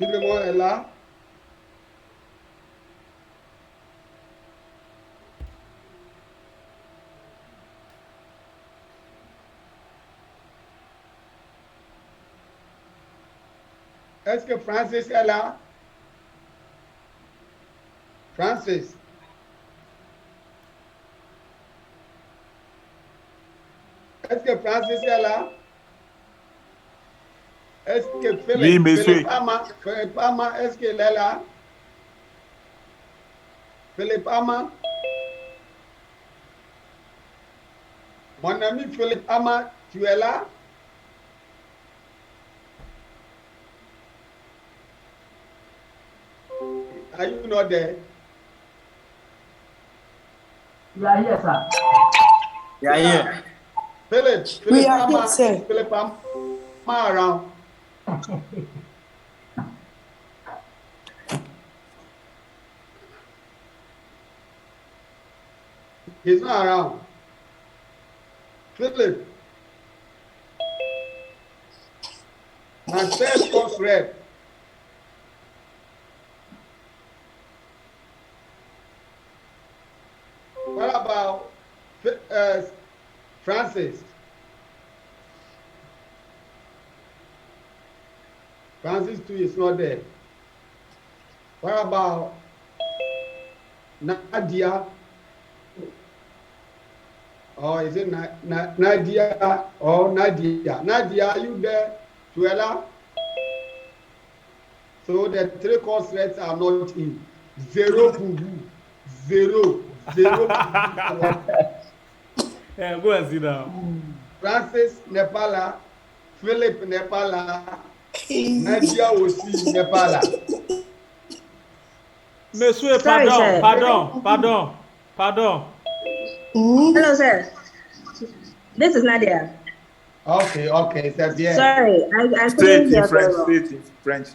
Tout le monde est là? Est-ce que Francis est là? Francis? Est-ce que Francis est là? Est-ce que Philippe, Oui, monsieur. Philippe Ama, est-ce qu'il est là? Philippe Ama? Mon ami Philippe Ama, tu es là? Are you not there? Yeah, yes, sir. Yeah. Philippe Ama, is Philippe Ama around? He's not around. Philip, my first course read. What about Francis? Francis too is not there. What about Nadia? Or is it Nadia or Nadia? Nadia, are you there, Tuela? So the three course rates are not in. Zero boo-boo. Zero. Yeah, go and sit down. Francis Nepala, Philip Nepala, Nadia aussi Nepala. Monsieur, Sorry, sir. pardon. Hello, sir. This is Nadia. Okay, c'est bien. Sorry, I couldn't hear very well. Straight in French.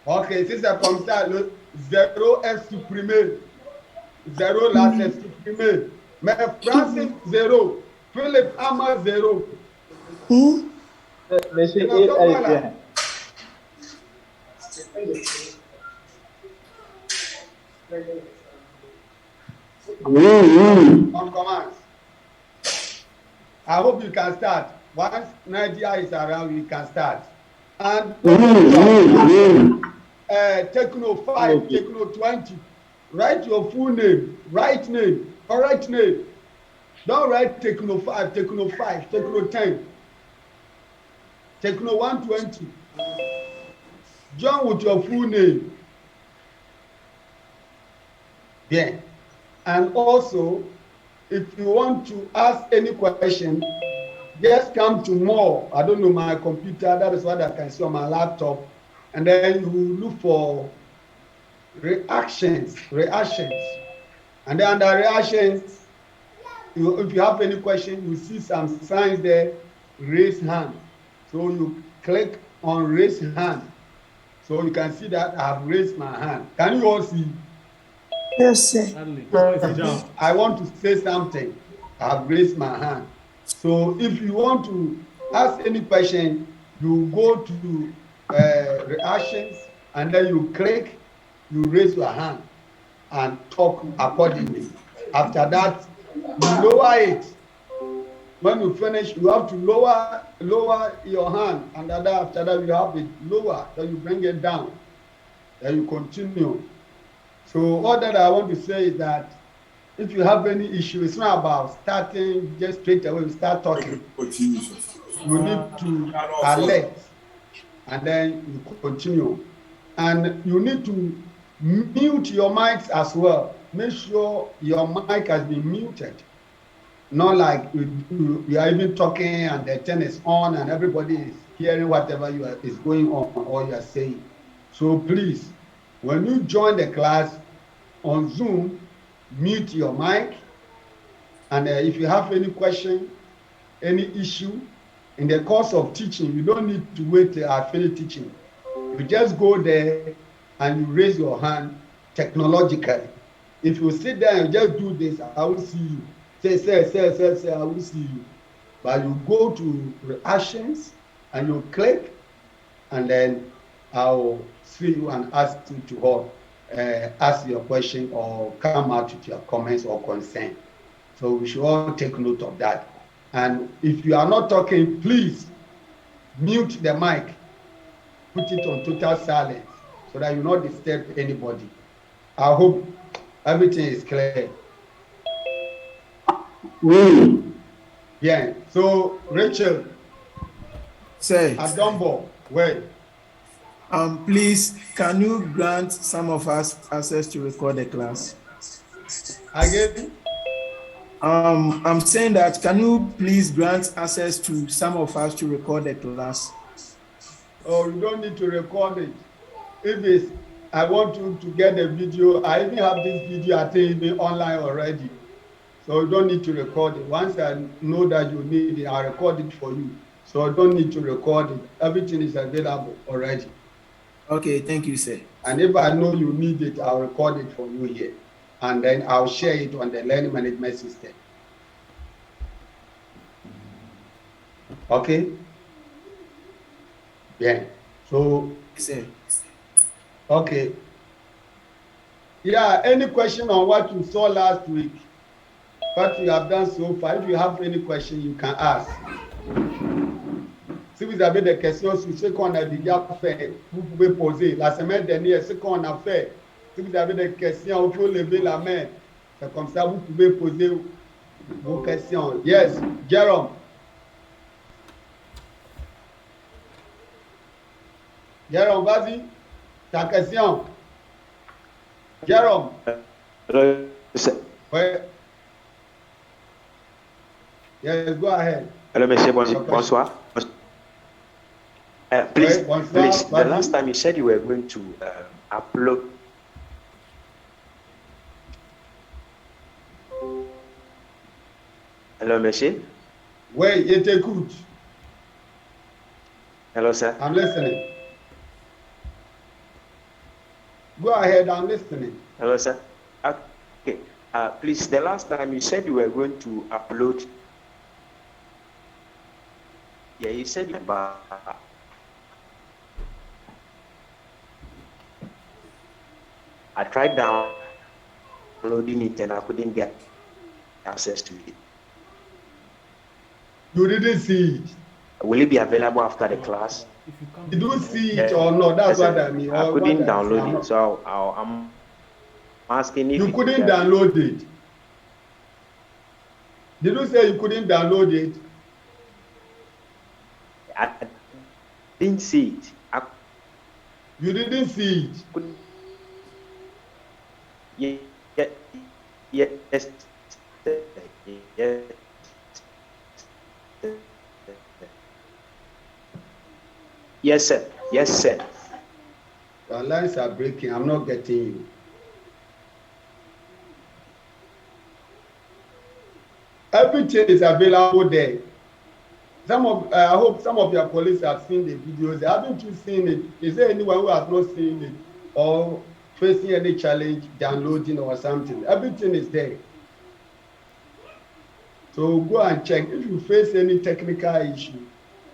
Ok, si c'est comme ça, le zéro est supprimé. Zéro là, c'est supprimé. Mais Francis, zéro. Philippe Ama, zéro. Monsieur Et donc, voilà. On commence. I hope you can start. Once Nadia is around, we can start. And Techno 5, Techno 20. Write your full name, right name, correct name. Don't write Techno 5, Techno 5, Techno 10, Techno 120. Join with your full name. Bien. And also, if you want to ask any question, just come to more. I don't know my computer. That is what I can see on my laptop. And then you look for reactions. And then under reactions, if you have any question, you see some signs there, raise hand. So you click on raise hand. So you can see that I have raised my hand. Can you all see? Yes, sir. I want to say something. I have raised my hand. So if you want to ask any question, you go to reactions and then you click, you raise your hand and talk accordingly. After that, you lower it. When you finish, you have to lower your hand, and after that you have it lower, then you bring it down, then you continue. So all that I want to say is that if you have any issue, it's not about starting just straight away, start talking. You need to alert, and then you continue. And you need to mute your mics as well. Make sure your mic has been muted. Not like you are even talking and the turn is on and everybody is hearing whatever is going on or you are saying. So please, when you join the class on Zoom, mute your mic. And if you have any question, any issue, in the course of teaching, you don't need to wait till I finish teaching. You just go there and you raise your hand technologically. If you sit there and just do this, I will see you. Say, I will see you. But you go to reactions and you click, and then I'll see you and ask you to hold, ask your question or come out with your comments or concern. So we should all take note of that. And if you are not talking, please mute the mic, put it on total silence so that you not disturb anybody. I hope everything is clear. Yeah. So Rachel, Sir, Adombo, wait. Please, can you grant some of us access to record the class? Again? I'm saying that, can you please grant access to some of us to record the class? Oh, you don't need to record it. If it's, I want you to get the video. I even have this video, I think, even online already. So you don't need to record it. Once I know that you need it, I'll record it for you. So you don't need to record it. Everything is available already. Okay, thank you, sir. And if I know you need it, I'll record it for you here. And then I'll share it on the learning management system. Okay? Yeah. So, Sir. okay. Yeah, any question on what you saw last week? What you have done so far? If you have any question, you can ask. Si vous avez des questions sur ce qu'on a déjà fait, vous pouvez poser. La semaine dernière, ce qu'on a fait, si vous avez des questions, il faut lever la main. C'est comme ça, vous pouvez poser vos questions. Yes, Jerome. Jerome, vas-y. Ta question. Jerome. Oui. Yes, go ahead. Hello, monsieur, bonsoir. Please, the last time you said you were going to upload. Hello, monsieur. Oui, il t'écoute. Hello, sir. I'm listening. Go ahead, I'm listening. Hello, sir. Okay. Please, the last time you said you were going to upload. Yeah, you said about. I tried downloading it and I couldn't get access to it. You didn't see it. Will it be available after the class? You don't see it or not? That's what I mean. I couldn't download it, so I'm asking if you couldn't download it. Did you say you couldn't download it? I didn't see it. You didn't see it. Yes. Yes. Yes, sir. Yes, sir. Your lines are breaking. I'm not getting you. Everything is available there. I hope some of your colleagues have seen the videos. Haven't you seen it? Is there anyone who has not seen it or facing any challenge downloading or something? Everything is there. So go and check. If you face any technical issue,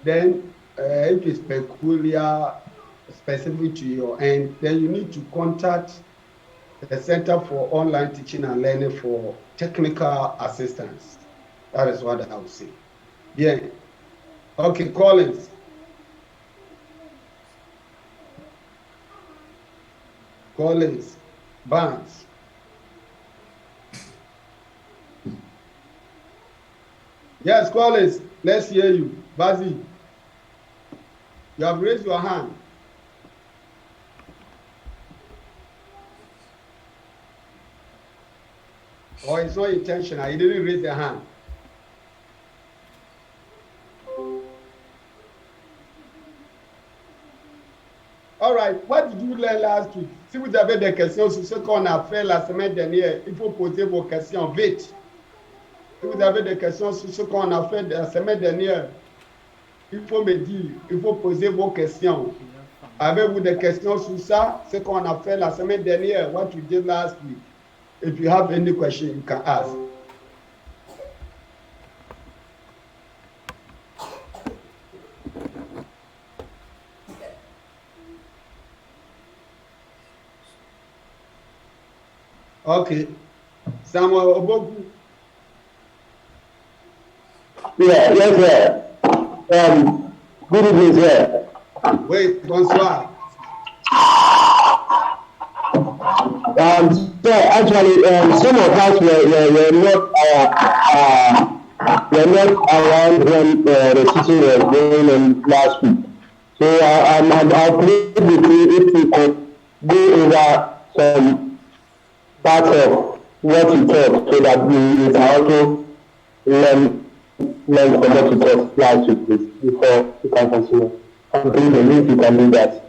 then if it's peculiar, specific to your end, then you need to contact the Center for Online Teaching and Learning for technical assistance. That is what I would say. Yeah. Okay, Collins. Collins, Barnes. Yes, Collins, let's hear you. Bazi, you have raised your hand. Or it's not intentional, you didn't raise your hand. All right, what did you learn last week? Si vous avez des questions sur ce qu'on a fait la semaine dernière, il faut poser vos questions vite. Si vous avez des questions sur ce qu'on a fait la semaine dernière, il faut me dire, il faut poser vos questions. Avez-vous des questions sur ça, ce qu'on a fait la semaine dernière, what you did last week? If you have any question, you can ask. Okay. Samuel Oboku. Yeah, yes, sir. Good evening, sir. Wait, bonsoir. Sir, actually, some of us were not around when the teaching was going on last week. So I'll plead with you if you could go over some parts of what you taught so that we can also learn from what you taught last week before we can continue. I'm pleading if you can do that.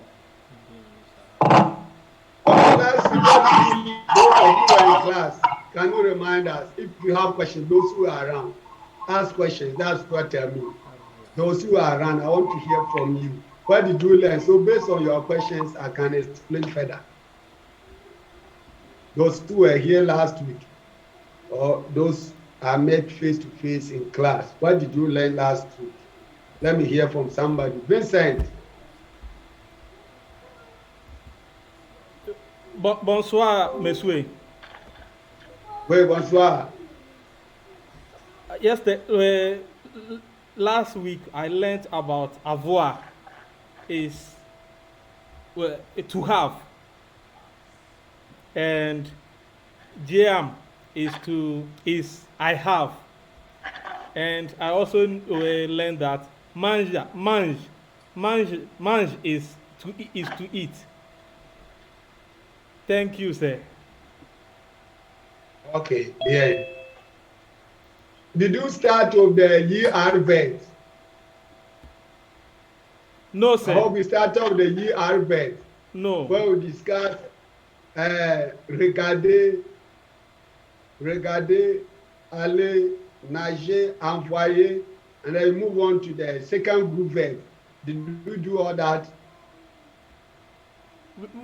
Let's see, those of you who are in class, can you remind us if you have questions, those who are around, ask questions. That's what I mean. Those who are around, I want to hear from you. What did you learn? So based on your questions, I can explain further. Those who were here last week, or those I met face to face in class, what did you learn last week? Let me hear from somebody. Vincent. Bonsoir, monsieur. Oui, bonsoir. Yesterday, last week, I learned about avoir is to have, and jam is I have, and I also learned that mange is to eat. Thank you, sir. Okay, yeah. Did you start with the year verbs? No, sir. I hope we started with the year verbs. No. Where we discuss regarder, aller, nager, envoyer, and then move on to the second group verb. Did you do all that?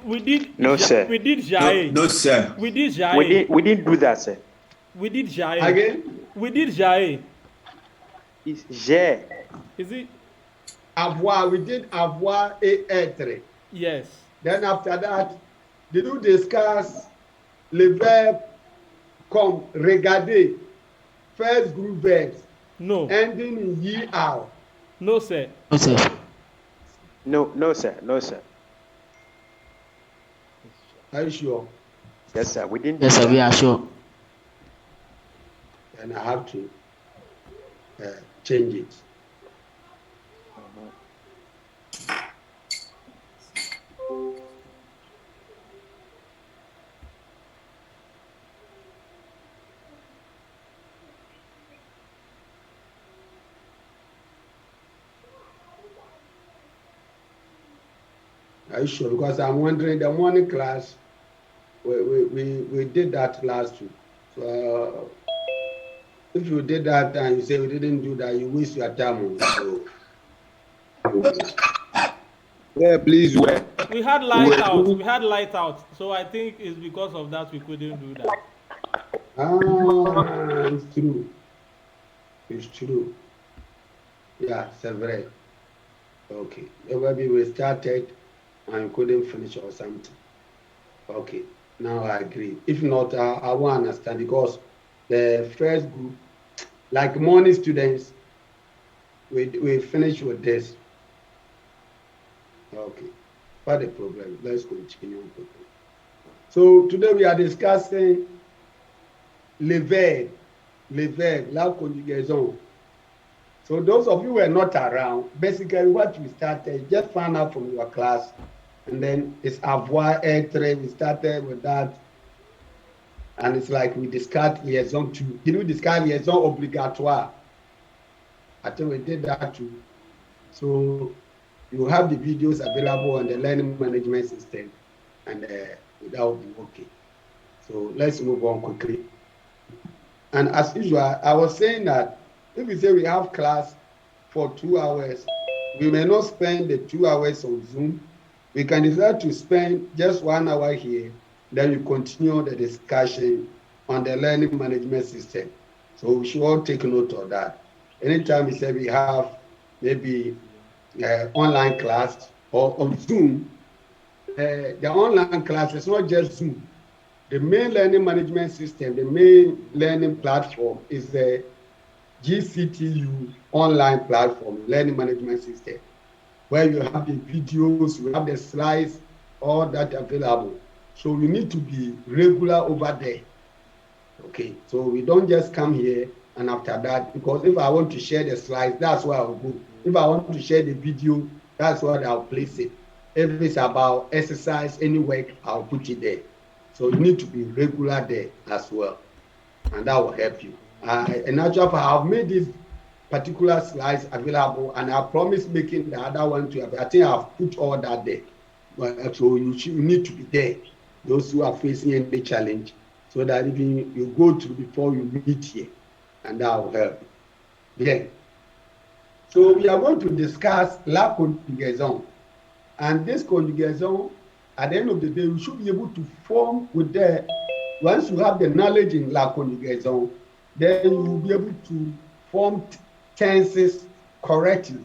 We did. No, sir. We did jae. No, sir. We did jae. We didn't do that, sir. We did jae. Again? We did jae. It's j'ai. Is it? Avoir. We did avoir et être. Yes. Then after that, did you discuss le verb comme regarder, first group verbs? No. Ending in er. No, sir. No, sir. No, sir. No, sir. Are you sure? Yes, sir. We didn't. Yes, sir. We are sure. And I have to change it. Are you sure? Because I'm wondering, the morning class, we did that last week. So if you did that and you say we didn't do that, you waste your time. So, yeah, please. We had light out. We had light out. So I think it's because of that we couldn't do that. It's true. It's true. Yeah, c'est vrai. Okay. Maybe we started and couldn't finish or something. Okay. Now I agree. If not, I won't understand because the first group, like morning students, we finish with this. Okay. What the problem? Let's continue. So today we are discussing le verbe, la conjugaison. So those of you who are not around, basically what we started, just found out from your class, and then it's avoir, être, we started with that. And it's like we discussed liaison too. Did we discuss liaison obligatoire? I think we did that too. So you have the videos available on the learning management system, and that will be okay. So let's move on quickly. And as usual, I was saying that if we say we have class for 2 hours, we may not spend the 2 hours on Zoom. We can decide to spend just 1 hour here, then we continue the discussion on the learning management system. So we should all take note of that. Anytime we say we have maybe online class or on Zoom, the online class is not just Zoom. the main learning management system, the main learning platform is the GCTU online platform, learning management system, where you have the videos, you have the slides, all that available. So you need to be regular over there. Okay, so we don't just come here and after that, because if I want to share the slides, that's where I'll go. If I want to share the video, that's where I'll place it. If it's about exercise, any work, I'll put it there. So you need to be regular there as well, and that will help you. In actual fact, I've made these particular slides available, and I promise making the other one too. I think I've put all that there. So you need to be there, those who are facing any challenge, so that even you go through before you meet here, and that will help. Yeah. So we are going to discuss la conjugaison, and this conjugaison, at the end of the day, you should be able to form with the, once you have the knowledge in la conjugaison, then you will be able to form tenses correctly.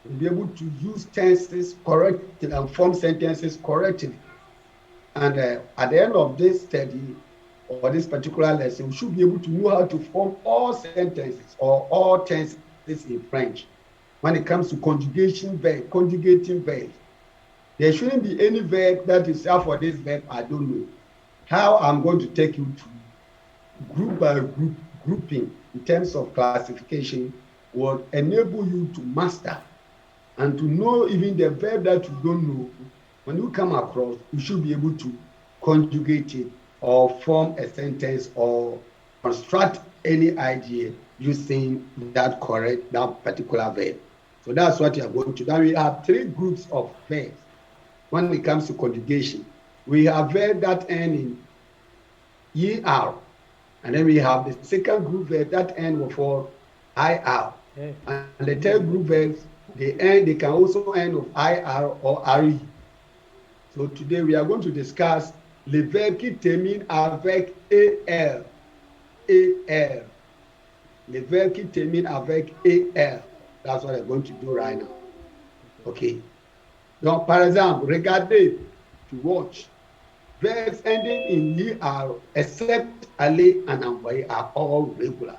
You'll be able to use tenses correctly and form sentences correctly. And at the end of this study or this particular lesson, we should be able to know how to form all sentences or all tenses in French. When it comes to conjugation verb, conjugating verbs, there shouldn't be any verb that is for this verb, I don't know. How I'm going to take you to group by group, grouping in terms of classification will enable you to master and to know even the verb that you don't know. When you come across, you should be able to conjugate it or form a sentence or construct any idea using that particular verb. So that's what you are going to do. Now we have three groups of verbs when it comes to conjugation. We have verbs that end in ER, and then we have the second group verb that end with IR. Okay. And the third group verbs, they can also end with IR or RE. So today we are going to discuss les verbes qui terminent avec ER. ER. Les verbes qui terminent avec ER. That's what I'm going to do right now. Okay. Donc, par exemple, regardez, to watch. Verbs ending in ER except aller and envoyer are all regular.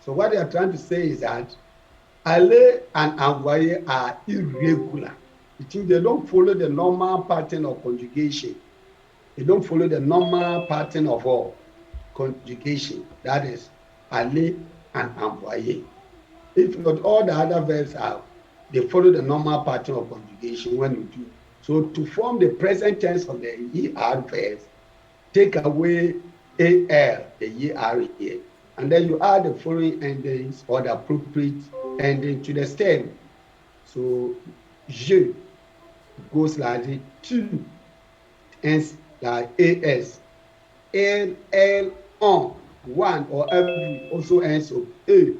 So what they are trying to say is that aller and envoyer are irregular. It means they don't follow the normal pattern of conjugation. They don't follow the normal pattern of all conjugation. That is aller and envoyer. If not, all the other verbs are, they follow the normal pattern of conjugation when you do. So to form the present tense of the ER verbs, take away AL, the ER here, and then you add the following endings or the appropriate ending to the stem. So je goes like this, tu ends like AS, L, on, one or every also ends with A.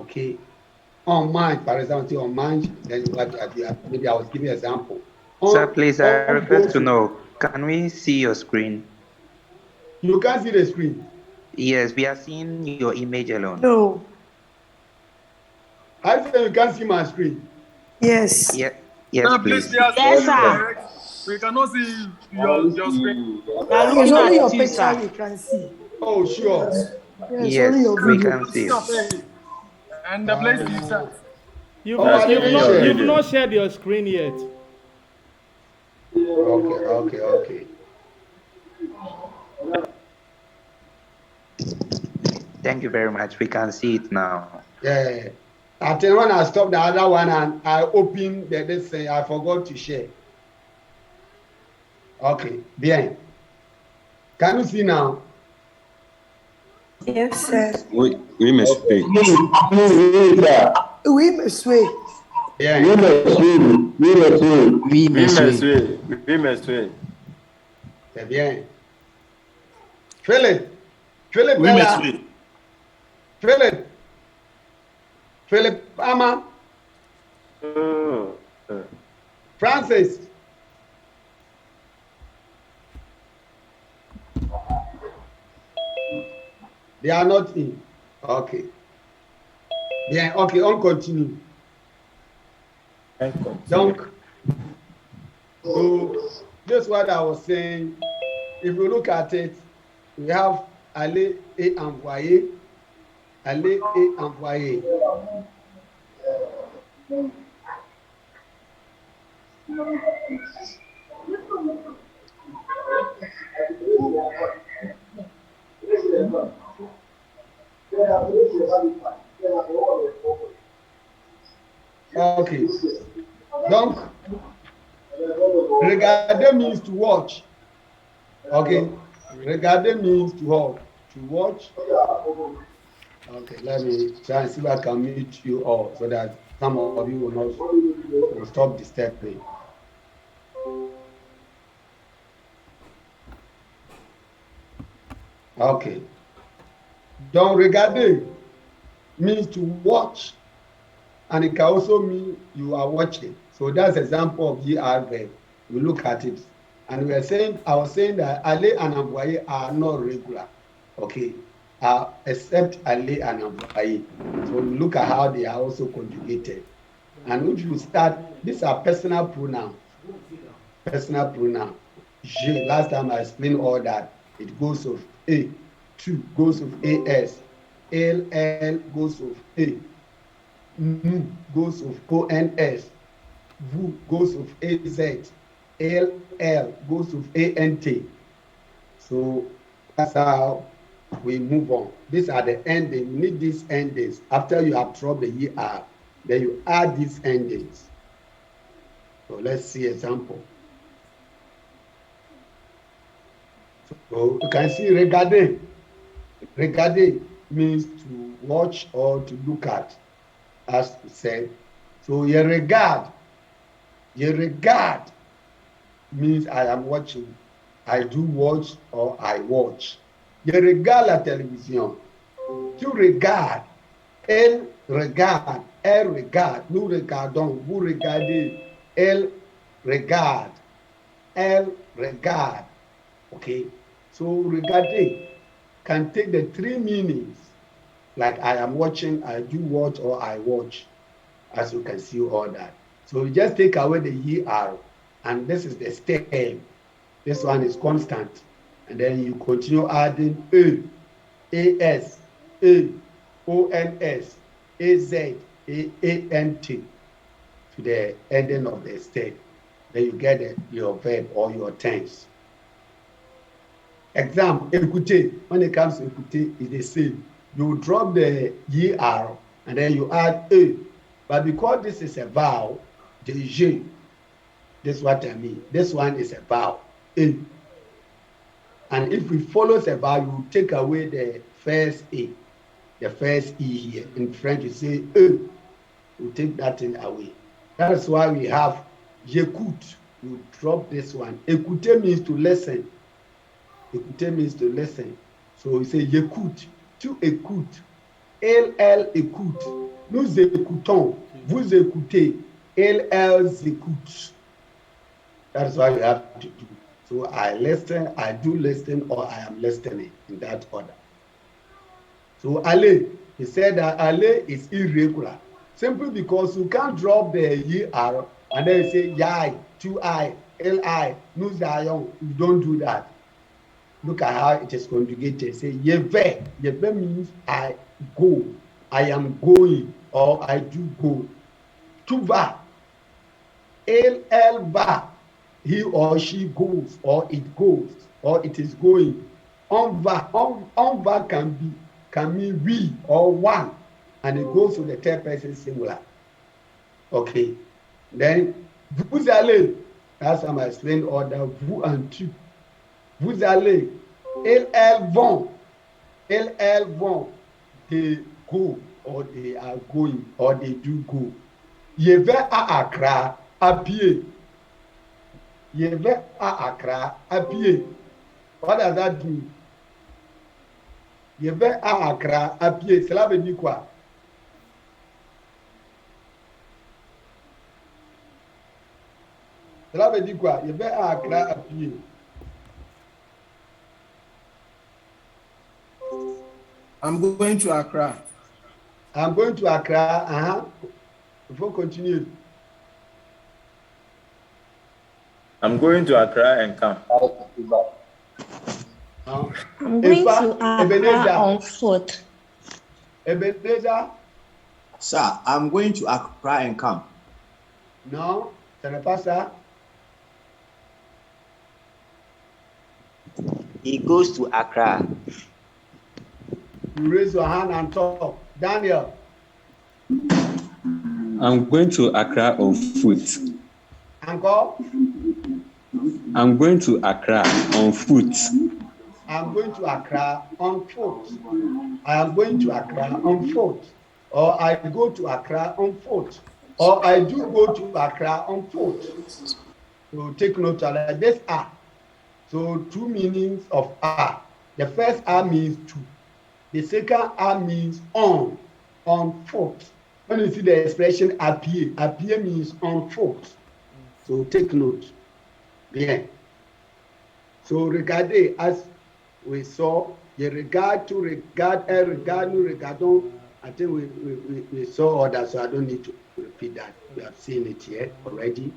Okay. On mind, for example, on mind, then maybe I was giving an example. Sir, please, I request to know, can we see your screen? You can't see the screen? Yes, we are seeing your image alone. No. I said you can't see my screen. Yes. Yeah. Yes, Sir, please. Yes, sir. We cannot see your screen. It's only your picture we can see. Oh, sure. Yes, we can see. And the place is that. You've not shared your screen yet. Okay. Thank you very much. We can see it now. Yeah. I think when I stopped the other one and I opened this thing, I forgot to share. Okay, bien. Can you see now? Yes, sir. Oui, monsieur. Oui, monsieur. Yeah. Oui, monsieur. C'est bien. Philip. Oui, monsieur. Philip Ama. Francis. They are not in. Okay. Bien, okay, on continue. Donc, so this is what I was saying. If you look at it, We have aller et envoyer. Aller et envoyer. Okay. Donc, regarder means to watch. Okay. Regarder means to hold. To watch. Okay, let me try and see if I can mute you all so that some of you will stop disturbing. Okay. Donc, regarder means to watch, and it can also mean you are watching. So that's an example of ER verb. We look at it, and I was saying that aller and envoyer are not regular, okay, except aller and envoyer. So we look at how they are also conjugated. And if you start, these are personal pronouns. Personal pronoun. Je, last time I explained all that. It goes of A. Tu goes of AS. LL goes of A. Nous goes of ONS. Vous goes of AZ. LL goes of ANT. So that's how we move on. These are the endings. You need these endings. After you have dropped the ER, then you add these endings. So let's see example. So you can see regarder. Regarder means to watch or to look at, as we said. So je regarde means I am watching. I do watch or I watch. Je regarde la télévision. Tu regardes. Elle regarde. Elle regarde. Nous regardons. Vous regardez. Elle regarde. Elle regarde. Okay. So regarder can take the three meanings, like I am watching, I do watch, or I watch, as you can see all that. So you just take away the ER, and this is the stem. This one is constant. And then you continue adding E, AS, A, ONS, AZ, ANT to the ending of the stem. Then you get your verb or your tense. Example, écouter. When it comes to écouter, it's the same. You drop the ER and then you add E. But because this is a vowel, the J, this is what I mean. This one is a vowel, E. And if we follow the vowel, you take away the first A, the first E here. In French, you say E. You take that thing away. That's why we have j'écoute. You drop this one. Écouter means to listen. Écouter means to listen. So you say j'écoute, tu écoutes, elle écoute, nous écoutons, vous écoutez, elles écoutent. That's what you have to do. So I listen, I do listen, or I am listening in that order. So aller, he said that aller is irregular, simply because you can't drop the ER and then you say yai, tu I, li, nous allons. You don't do that. Look at how it is conjugated. Say je vais. Je vais means I go. I am going, or I do go. Tu vas. Elle va. He or she goes, or it goes, or it is going. On va. On va can mean we or one, and it goes to the third person singular. Okay. Then vous allez. That's how I explained order vous and tu. Vous allez, elles vont, they go, or they are going, or they do go. Je vais à Accra à pied. Je vais à Accra à pied. What does that mean? Je vais à Accra à pied. Cela veut dire quoi? Cela veut dire quoi? Je vais à Accra à pied. I'm going to Accra. I'm going to Accra. Before continue. I'm going to Accra and come. I'm going to Accra on foot. Ebenezer? Sir, I'm going to Accra and come. No, ce n'est pas ça. He goes to Accra. You raise your hand and talk. Daniel. I'm going to Accra on foot. Encore? I'm going to Accra on foot. I'm going to Accra on foot. I am going to Accra on foot. Or I go to Accra on foot. Or I do go to Accra on foot. So take note of that. This are. So two meanings of are. The first are means to. The second are means on foot. When you see the expression appear means on foot. So take note. Bien. So regardez, as we saw, the regard to regard, regard, nous regardons. I think we saw all that, so I don't need to repeat that. We have seen it here already.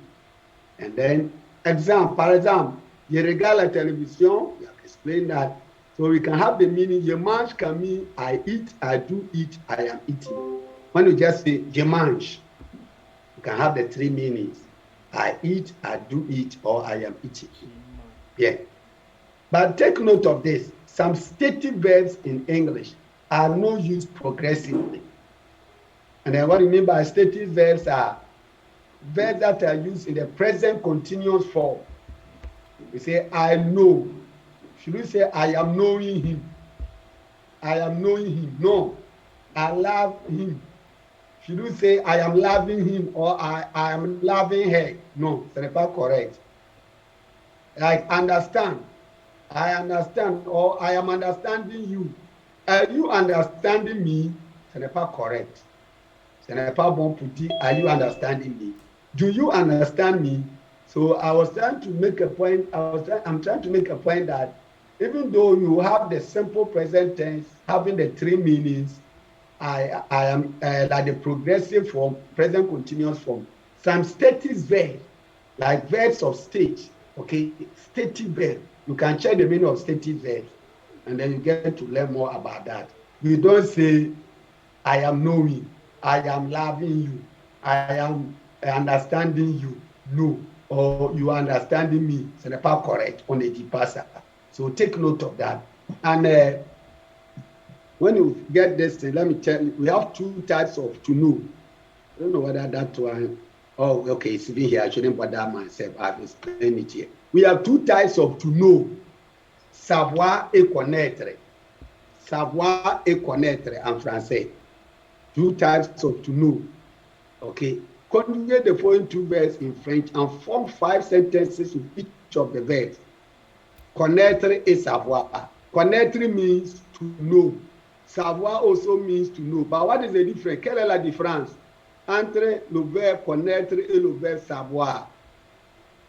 And then, par exemple, je regarde la télévision, we have explained that. So we can have the meaning, je mange can mean I eat, I do eat, I am eating. When you just say, je mange, you can have the three meanings. I eat, I do eat, or I am eating. Yeah. But take note of this. Some stative verbs in English are not used progressively. And then what do you mean by stative verbs are verbs that are used in the present continuous form. We say, I know. Should we say, I am knowing him? I am knowing him. No. I love him. Should we say, I am loving him or I am loving her? No, ce n'est pas correct. Like understand. I understand or I am understanding you. Are you understanding me? Ce n'est pas correct. Ce n'est pas bon pour dire, are you understanding me? Do you understand me? So I was trying to make a point. I'm trying to make a point that even though you have the simple present tense having the three meanings, I am like the progressive form, present continuous form. Some stative verbs, like verbs of state, okay, stative verb. You can check the meaning of stative verbs, and then you get to learn more about that. You don't say, I am knowing, I am loving you, I am understanding you. No, or you are understanding me. Ce n'est pas correct. On ne dit pas ça. So take note of that. And when you get this, let me tell you, we have two types of to know. I don't know whether that one, oh, okay, it's been here. I shouldn't bother myself. I've explained it here. We have two types of to know. Savoir et connaître. Savoir et connaître en français. Two types of to know. Okay. Conjugate the following two verbs in French and form 5 sentences with each of the verbs. Connaître et savoir. Connaître means to know. Savoir also means to know. But what is the difference? Quelle est la différence entre le verbe connaître et le verbe savoir?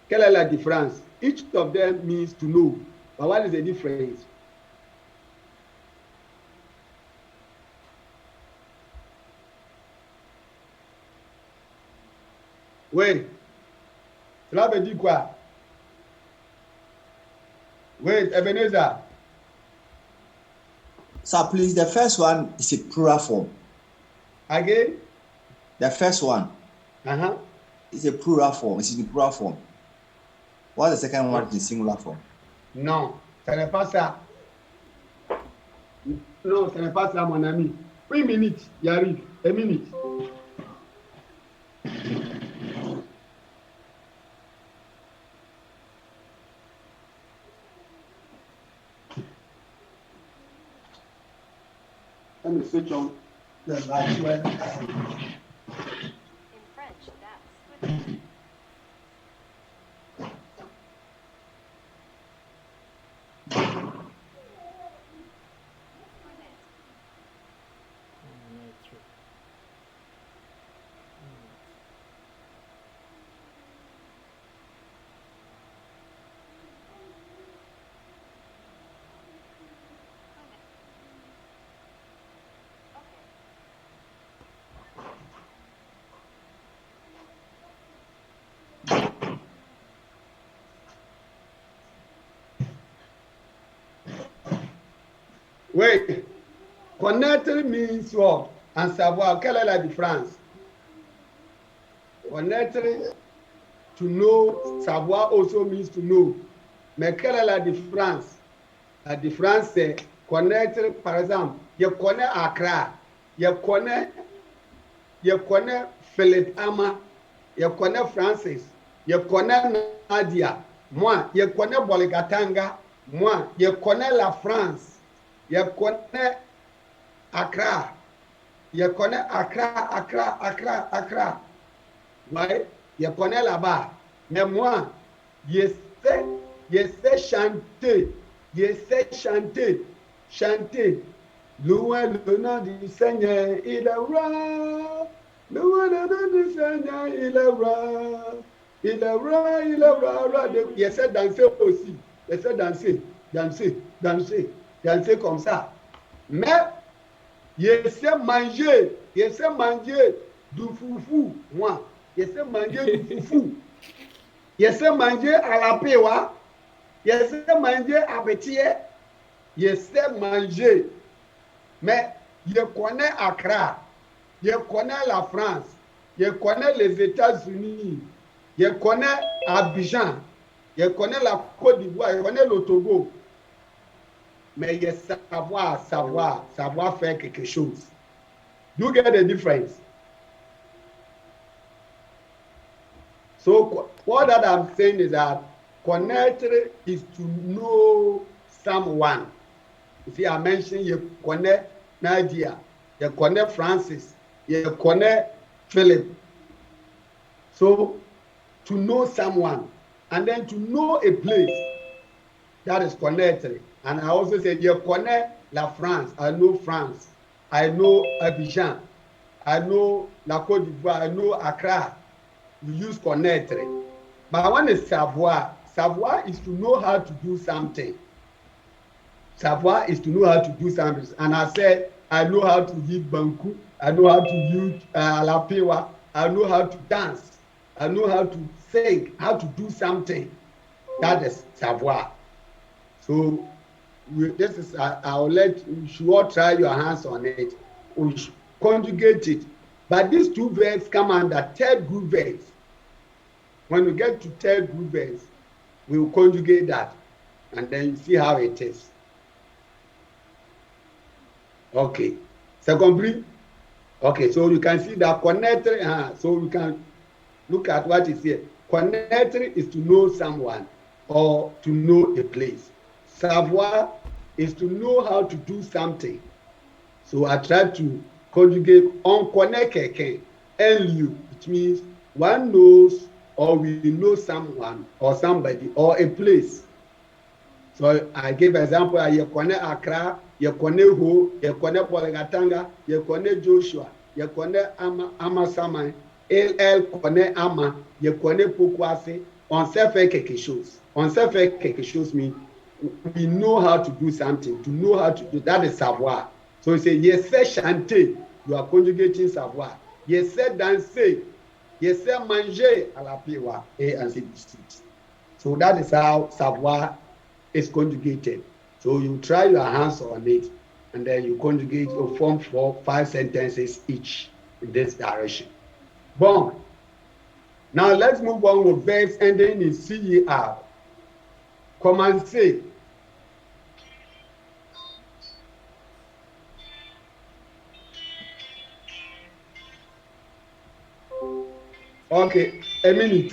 Quelle est la différence? Each of them means to know. But what is the difference? Oui. Cela veut dire quoi? Wait, Ebenezer. Sir, please, the first one is a plural form. Again? The first one is a plural form. It's in plural form. What's the second one in singular form? Non, ce n'est pas ça. Non, ce n'est pas ça, mon ami. Une minute, il arrive. Une minute. Let me switch on the light. In French, that's Wait. Connaître means what? And savoir. Quelle est la différence? Connaître, to know, savoir also means to know. Mais quelle est la différence? La différence, c'est connaître, par exemple, je connais Accra, je connais Philippe Ama, je connais Francis, je connais Nadia, moi, je connais Boligatanga, moi, je connais la France, je connais Accra, je connais Accra. Ouais, je connais là-bas. Mais moi, je sais chanter. Louez le nom du Seigneur, il est roi. Louez le nom du Seigneur, il est roi. Il est roi. Je sais danser aussi. Je sais danser comme ça. Mais, je sais manger du foufou, moi. Je sais manger du foufou. Je sais manger à la pewa. Je sais manger à Bétier. Je sais manger. Mais je connais Accra. Je connais la France. Je connais les États-Unis. Je connais Abidjan. Je connais la Côte d'Ivoire. Je connais le Togo. Mais je savoir faire quelque chose. Do you get the difference? So what that I'm saying is that connect is to know someone. You see, I mentioned you connect Nadia, you connect Francis, you connect Philip. So to know someone and then to know a place, that is connected. And I also said you connect La France. I know France. I know Abidjan. I know La Côte d'Ivoire. I know Accra. You use connect. But when it's savoir is to know how to do something. Savoir is to know how to do something. And I said, I know how to eat banku. I know how to use alapewa. I know how to dance. I know how to sing, how to do something. That is savoir. So this is, I'll let you should all try your hands on it. We should conjugate it. But these two verbs come under third group verbs. When we get to third group verbs, we will conjugate that. And then you see how it is. Okay. Second brief. Okay, so you can see that connected. So we can look at what is here. Connected is to know someone or to know a place. Savoir is to know how to do something. So I try to conjugate on connect quelqu'un, LU, which means one knows or we know someone or somebody or a place. So I give example, you connect Accra, you connect Ho, you connect Boligatanga, you connect Joshua, you connect Ama Samai, LL connect Ama, you connect Pokwase, on sait faire quelque chose. On sait faire quelque chose means we know how to do something, to know how to do, that is savoir. So you say, yes, say chanter, you are conjugating savoir. Yes, say danser, yes, say manger à la pewa, et ainsi de suite. So that is how savoir is conjugated. So you try your hands on it, and then you conjugate, you form 4-5 sentences each in this direction. Bon. Now let's move on with verbs ending in CER. Commencer. Okay, a minute.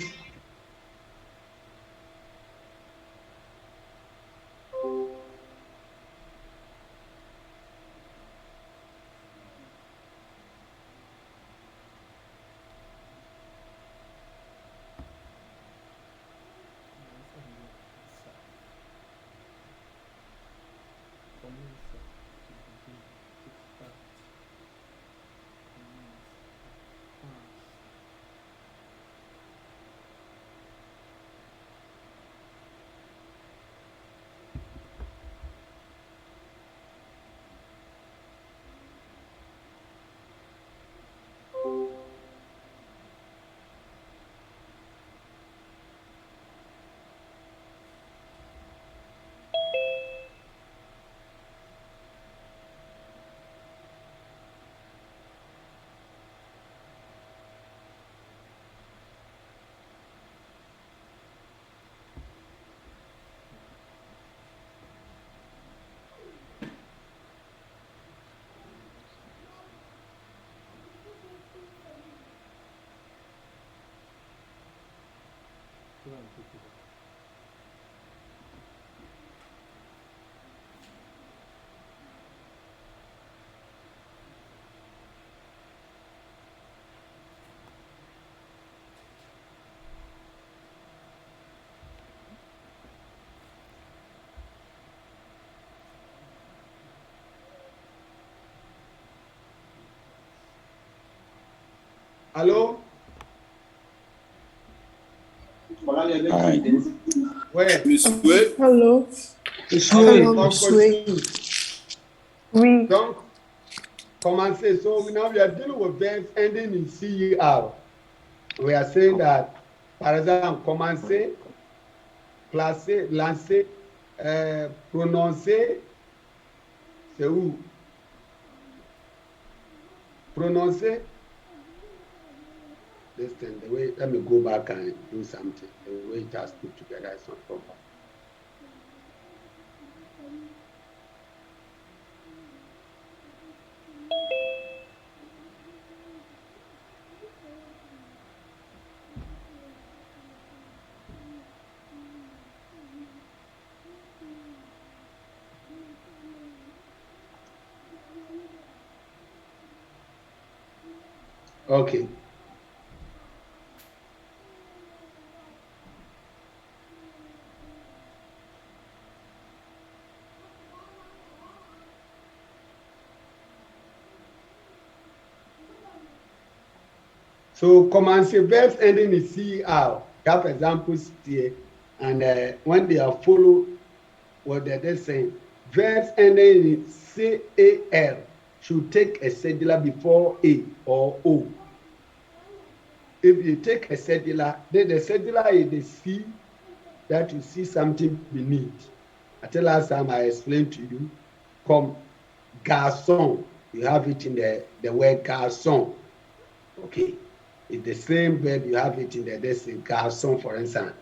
Hello? Hi. Where? Hello. Hello, Monsieur. Oui. Donc, commencer. So now we are dealing with verbs ending in CER. We are saying that, par exemple, commencer, placer, lancer, prononcer, c'est où? Prononcer. Listen, the way, let me go back and do something. The way it has put together is not proper. Okay. So commencer verbs ending in CER. Have examples here, and when they are followed, what they're saying, verbs ending in CAL should take a cedilla before A or O. If you take a cedilla, then the cedilla is the C that you see something beneath. I tell last time I explained to you, come garçon, you have it in the word garçon. Okay. It's the same verb, you have it in the destination, garçon, for instance.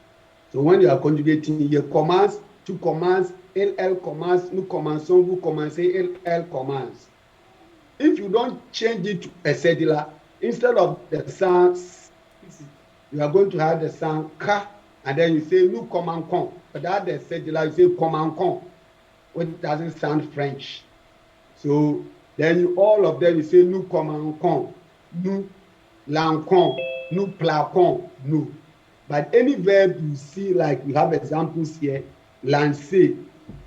So when you are conjugating, you commence, tu commences, elle commence, nous commençons, vous commencez, elle commence. If you don't change it to a cedilla, instead of the sound, you are going to have the sound ka, and then you say nous commençons. But that the cedilla, you say commençons, which doesn't sound French. So then you, all of them, you say nous commençons, nous lancons, nous plaquons, nous. But any verb you see, like we have examples here, lancer,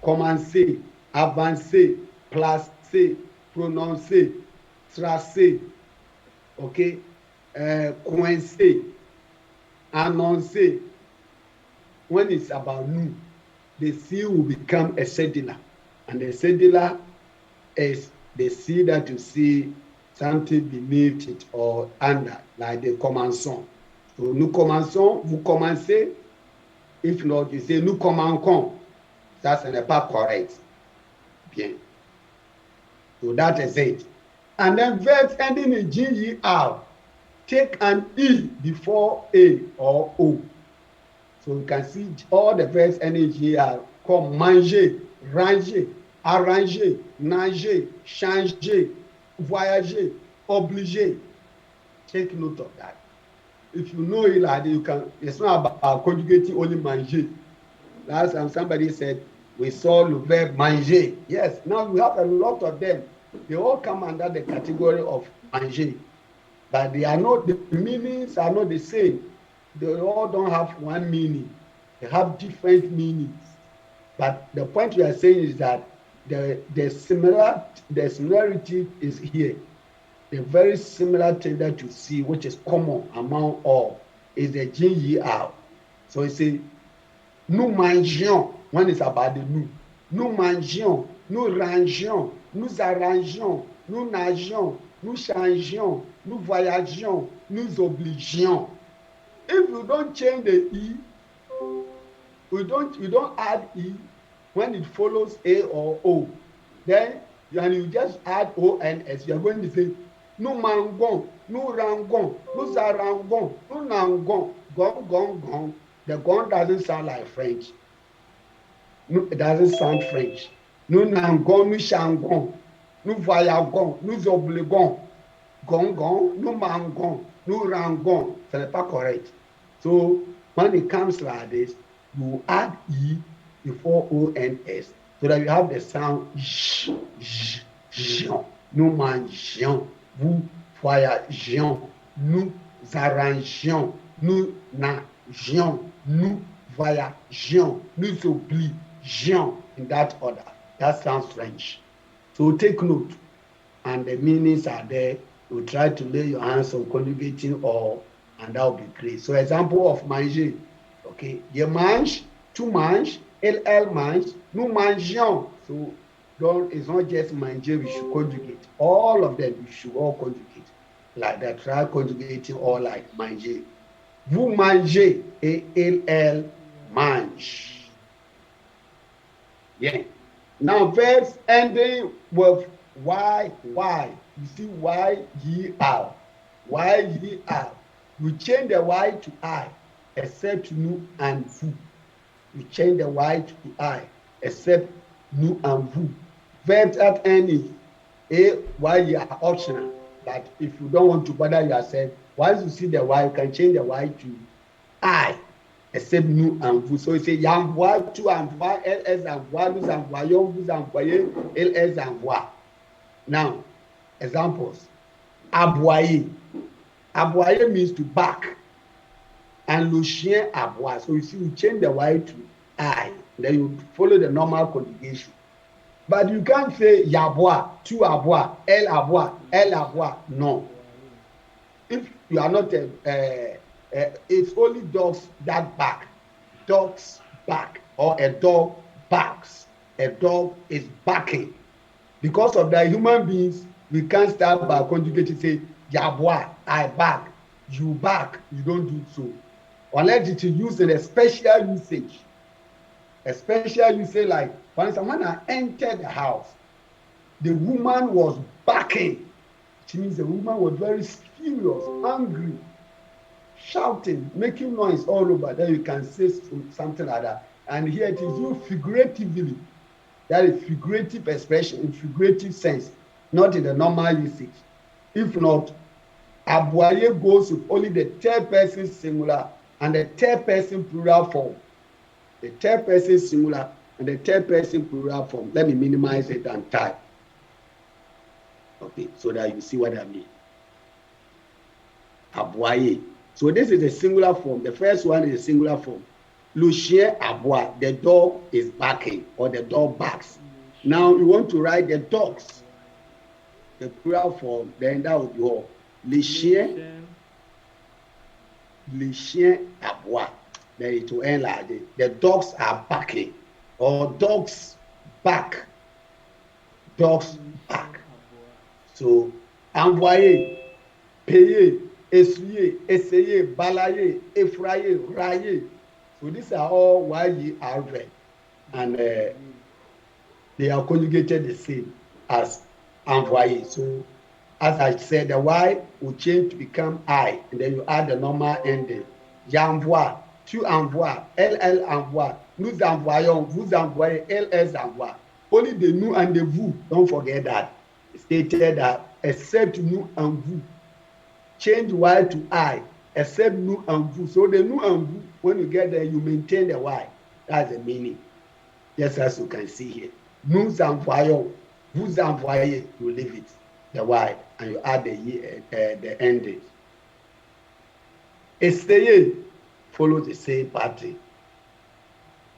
commencer, avancer, placer, prononcer, tracer, okay, coincer, annoncer. When it's about nous, the C will become a cedilla. And the cedilla is the C that you see something beneath it or under, like the commençons. So nous commençons, vous commencez. If not, you say nous commençons. That n'est pas correct. Bien. So that is it. And then verbs ending in GER, take an E before A or O. So you can see all the verbs ending in GER, comme manger, ranger, arranger, nager, changer, voyager, obligé. Take note of that. If you know it like that, you can, it's not about conjugating only manger. Last time somebody said, we saw the verb manger. Yes, now we have a lot of them. They all come under the category of manger. But they are not, the meanings are not the same. They all don't have one meaning. They have different meanings. But the point we are saying is that the similarity is here. The very similar thing that you see, which is common among all, is the GER. So you say, nous mangions, when it's about the nous. Nous mangions, nous rangions, nous arrangeons, nous nageons, nous changions, nous voyagions, nous obligions. If you don't change the E, you don't add E when it follows A or O, then you just add ONS, you are going to say, nous mangon, nous rangon, nous arangon, nous nangon, gong, gong, gong. The gong doesn't sound like French. No, it doesn't sound French. Nous nangon, nous changon, nous voyagon, nous obligons, gong, gong, nous mangon, nous rangon. Ce n'est pas correct. So when it comes like this, you add E before ONS so that you have the sound j, j, jion. Nous mangions, vous voyagions, nous arrangions, nous nagions, nous voyagions, nous obligeons in that order. That sounds French. So take note, and the meanings are there. You try to lay your hands on conjugating all, and that will be great. So example of manger, okay, je mange, tu manges, elle mange, nous mangeons. So don't, it's not just manger, we should conjugate. All of them, we should all conjugate. Like that, try conjugating all like manger. Vous mangez et elle mange. Yeah. Now verbs ending with y. You see y, ye are. Y, ye are. You change the y to I, except nous and vous. You change the y to I, except nous and vous. Verbs that end in a, y, ye are optional. But if you don't want to bother yourself, once you see the y, you can change the y to I, except nous and vous. So you say y'envoie, tu envoies, elles envoient, nous envoyons, vous envoyez, elles envoient. Now, examples. Aboyer. Aboyer means to bark. And le chien aboie. So you see, you change the y to I. Then you follow the normal conjugation. But you can't say yaboie, tu aboie, elle aboie. No. If you are not it's only dogs that bark. Dogs bark. Or a dog barks. A dog is barking. Because of that, human beings, we can't start by conjugating, say, yaboie, I bark. You bark, you don't do so. Unless it is used in a special usage. A special usage like, for instance, when I entered the house, the woman was barking. Which means the woman was very furious, angry, shouting, making noise all over. Then you can say something like that. And here it is used figuratively. That is figurative expression in figurative sense, not in the normal usage. If not, aboyer goes with only the third person singular and the third person plural form. The third person singular and the third person plural form. Let me minimize it and type. Okay, so that you see what I mean. Aboyer. So this is the singular form. The first one is a singular form. Le chien aboie, the dog is barking or the dog barks. Now you want to write the dogs, the plural form, then that would be all. Le chien aboie. Then it will end like this. The dogs are barking or dogs bark. Dogs bark. So envoyer, payer, essuyer, essayer, balayer, effrayer, railler. So these are all Y-E-R verbs, and they are conjugated the same as envoyer. So as I said, the Y will change to become I, and then you add the normal ending. J'envoie, tu envoies, elle envoie, nous envoyons, vous envoyez, elles envoient. Only the nous and the vous, don't forget that. It stated that except nous and vous. Change Y to I, except nous and vous. So the nous and vous, when you get there, you maintain the Y. That's the meaning. Just as you can see here. Nous envoyons, vous envoyez, you leave it, the Y, and you add the ending. Essayer follows the same pattern.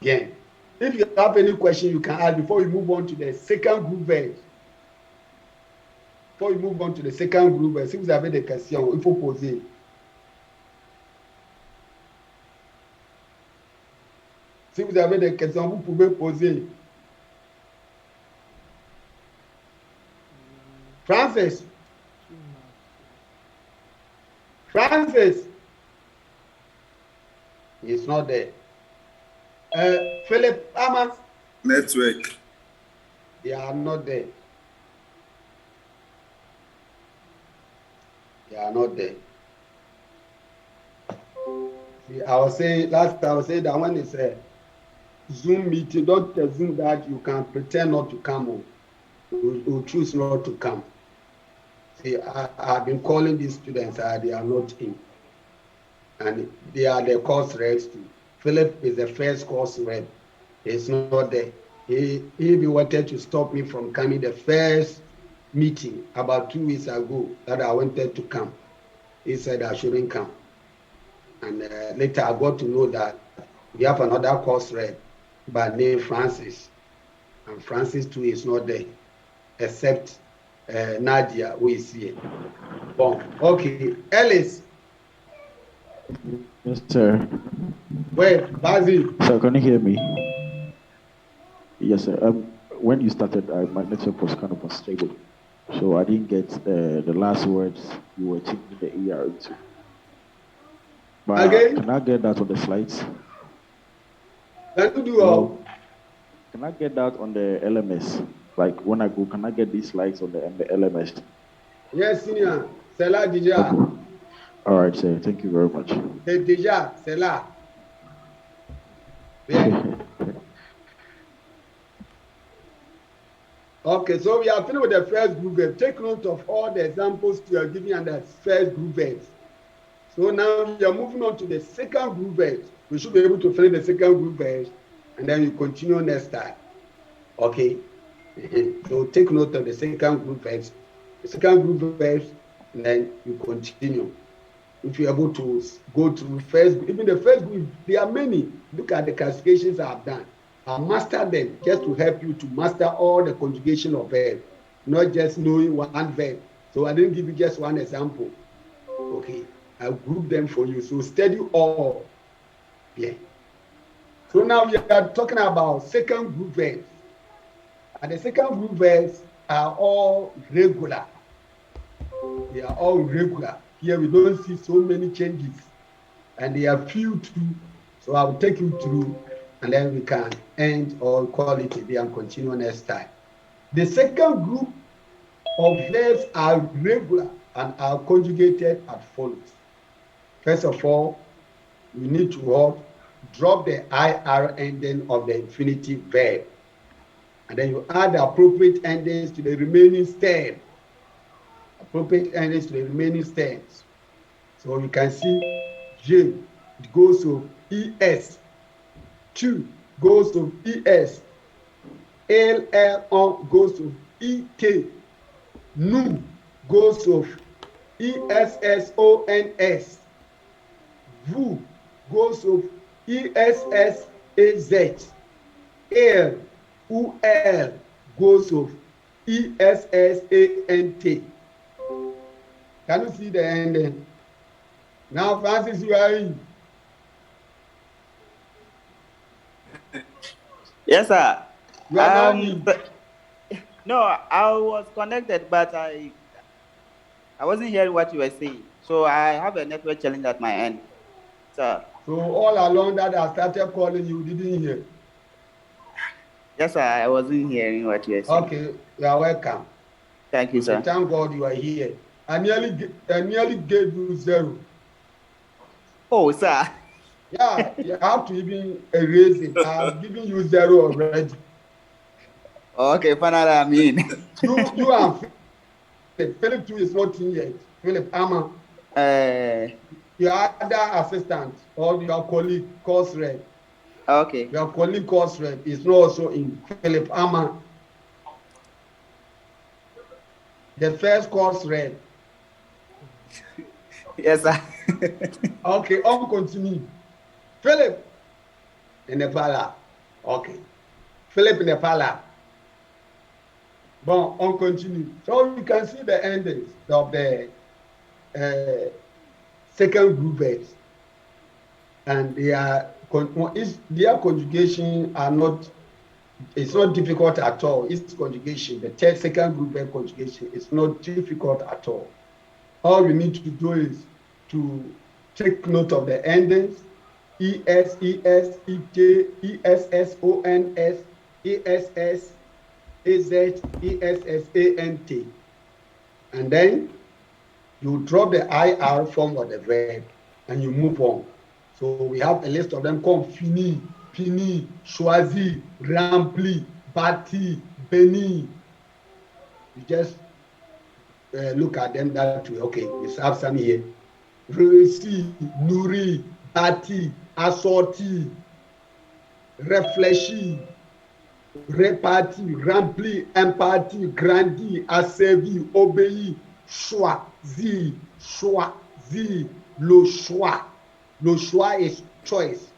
Again, if you have any question, you can ask before we move on to the second group verbs. Before we move on to the second group verbs, si vous avez des questions, il faut poser. Si vous avez des questions, vous pouvez poser. Francis. He's not there. Philip Amas. Network. They are not there. They are not there. See, I was saying that when it's a Zoom meeting, don't assume that you can pretend not to come on. You choose not to come. See, I've been calling these students, they are not in. and they are the course reps too. Philip is the first course rep. He's not there. He wanted to stop me from coming the first meeting about 2 weeks ago that I wanted to come. He said I shouldn't come. And later I got to know that we have another course rep by name Francis. And Francis too is not there, except Nadia, who is here. Bon. Okay, Ellis. Yes, sir. Wait, Basil. Sir, can you hear me? Yes, sir. When you started, my network was kind of unstable, so I didn't get the last words you were changing the ER into. But again? Can I get that on the slides? Can you do all? Can I get that on the LMS? Like when I go, can I get these slides on the LMS? Yes, senior. C'est là déjà. Okay. All right, sir. Thank you very much. C'est déjà, c'est là. Yeah. Okay, so we are finished with the first group verb. Take note of all the examples you are giving under the first group verbs. So now we are moving on to the second group verbs. We should be able to finish the second group verbs, and then we continue next time. Okay? So take note of the second group verbs. The second group verbs, and then you continue. If you're able to go through first, even the first group, there are many. Look at the classifications I've done. I master them just to help you to master all the conjugation of verbs, not just knowing one verb. So I didn't give you just one example. Okay, I'll group them for you. So study all. Yeah. So now we are talking about second group verbs. And the second group verbs are all regular. They are all regular. Here we don't see so many changes. And they are few too. So I will take you through, and then we can end or call it a day and continue next time. The second group of verbs are regular and are conjugated as follows. First of all, you need to drop the IR ending of the infinitive verb. And then you add the appropriate endings to the remaining stem. Appropriate endings to the remaining stems. So you can see J, it goes to ES. 2 goes to ES. LL goes to EK. NU goes to ESSONS. VU goes to ESSAZ. L UL goes to ESSANT. Can you see the ending? Now, Francis, you are in. Yes, sir. You are not in. No, I was connected, but I wasn't hearing what you were saying. So I have a network challenge at my end, sir. So all along that I started calling, you didn't hear? Yes, sir. I wasn't hearing what you were saying. Okay, you are welcome. Thank you, sir. Thank God you are here. I nearly gave you 0. Oh, sir. Yeah, you have to even erase it. I've given you 0 already. Okay, finally I'm in. You are Philip 2 is not in yet. Philip Amma. Your other assistant or your colleague, course rep. Okay. Your colleague, course rep, is not also in. Philip Amma. The first course rep. Yes, sir. Okay, on continue. Philip in the pala. Okay. Philip in the pala. Bon, on continue. So you can see the endings of the second group verbs. And their conjugation are not, it's not difficult at all. It's conjugation. The second group verb conjugation is not difficult at all. All you need to do is to take note of the endings: ES, ES, EK, ESSONS, ESS, AZ, ESSANT. And then you drop the IR form of the verb and you move on. So we have a list of them called fini, pini, choisi, rempli, bâti, béni. You just look at them that way. Okay, we have some here. réussi, nourri, bâti, assorti, réfléchi, réparti, rempli, imparti, grandi, asservi, obéi, choisi, choisi, le choix. Le choix is choice.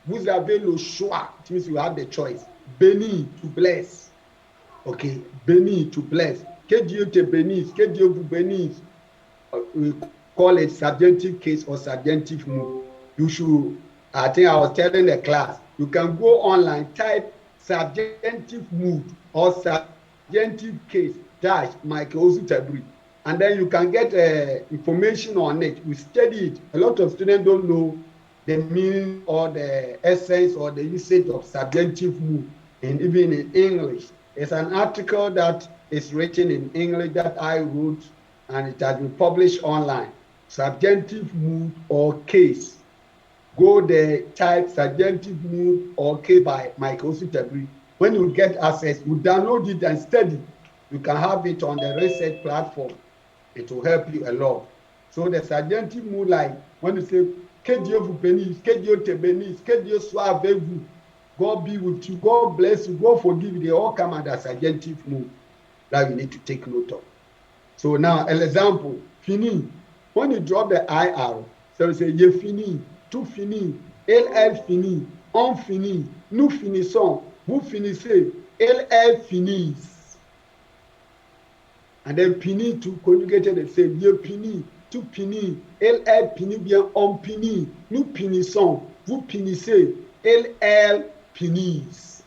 Vous avez le choix. It means you have the choice. Béni, to bless. Okay, béni, to bless. Que Dieu te bénisse, que Dieu vous bénisse. We call it subjunctive case or subjunctive mood. You should, I think I was telling the class, you can go online, type subjunctive mood or subjunctive case dash Michael Osutabri, and then you can get information on it. We study it. A lot of students don't know the meaning or the essence or the usage of subjunctive mood, and even in English. It's an article that is written in English that I wrote, and it has been published online. Subjunctive mood or case. Go there, type subjunctive mood or case by Michael Osutabri. When you get access, you download it and study. You can have it on the research platform. It will help you a lot. So the subjunctive mood, like when you say, que Dieu vous bénisse, que Dieu te bénisse, que Dieu soit avec vous, God be with you, God bless you, God forgive you, they all come under subjunctive mood that you need to take note of. So now, an example, fini. When you drop the IR, so you say, ye fini, tout fini, elle fini, on fini, nous finissons, vous finissez, elle finisse. And then fini to conjugated and say, ye fini, tout fini, elle fini bien, on fini, nous finissons, vous finissez, elle finisse.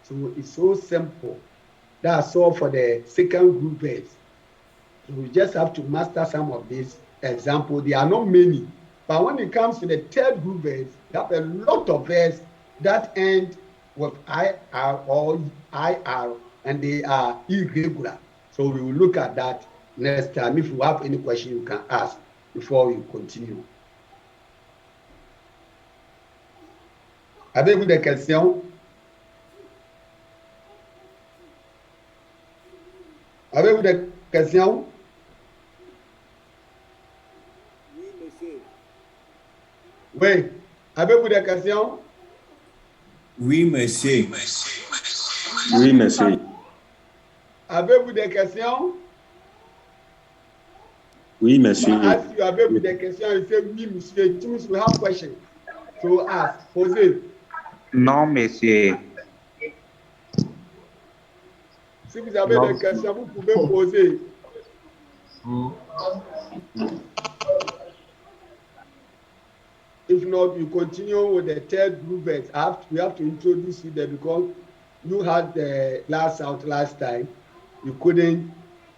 So it's so simple. That's all for the second group verbs. So we just have to master some of these examples. There are not many. But when it comes to the third group verbs, you have a lot of verbs that end with IR or IR, and they are irregular. So we will look at that next time. If you have any question, you can ask before we continue. Avez-vous des questions? Avez-vous des questions? Oui, monsieur. Oui. Avez-vous des questions? Oui, monsieur. Oui, monsieur. Avez-vous des questions? Oui, monsieur. As you avez-vous des questions, you say oui, monsieur. It means we have questions. So ask, posez. Non, monsieur. Si vous avez des questions, vous pouvez poser. If not, you continue with the third group verbs. We have to introduce you there because you had the last out last time. You couldn't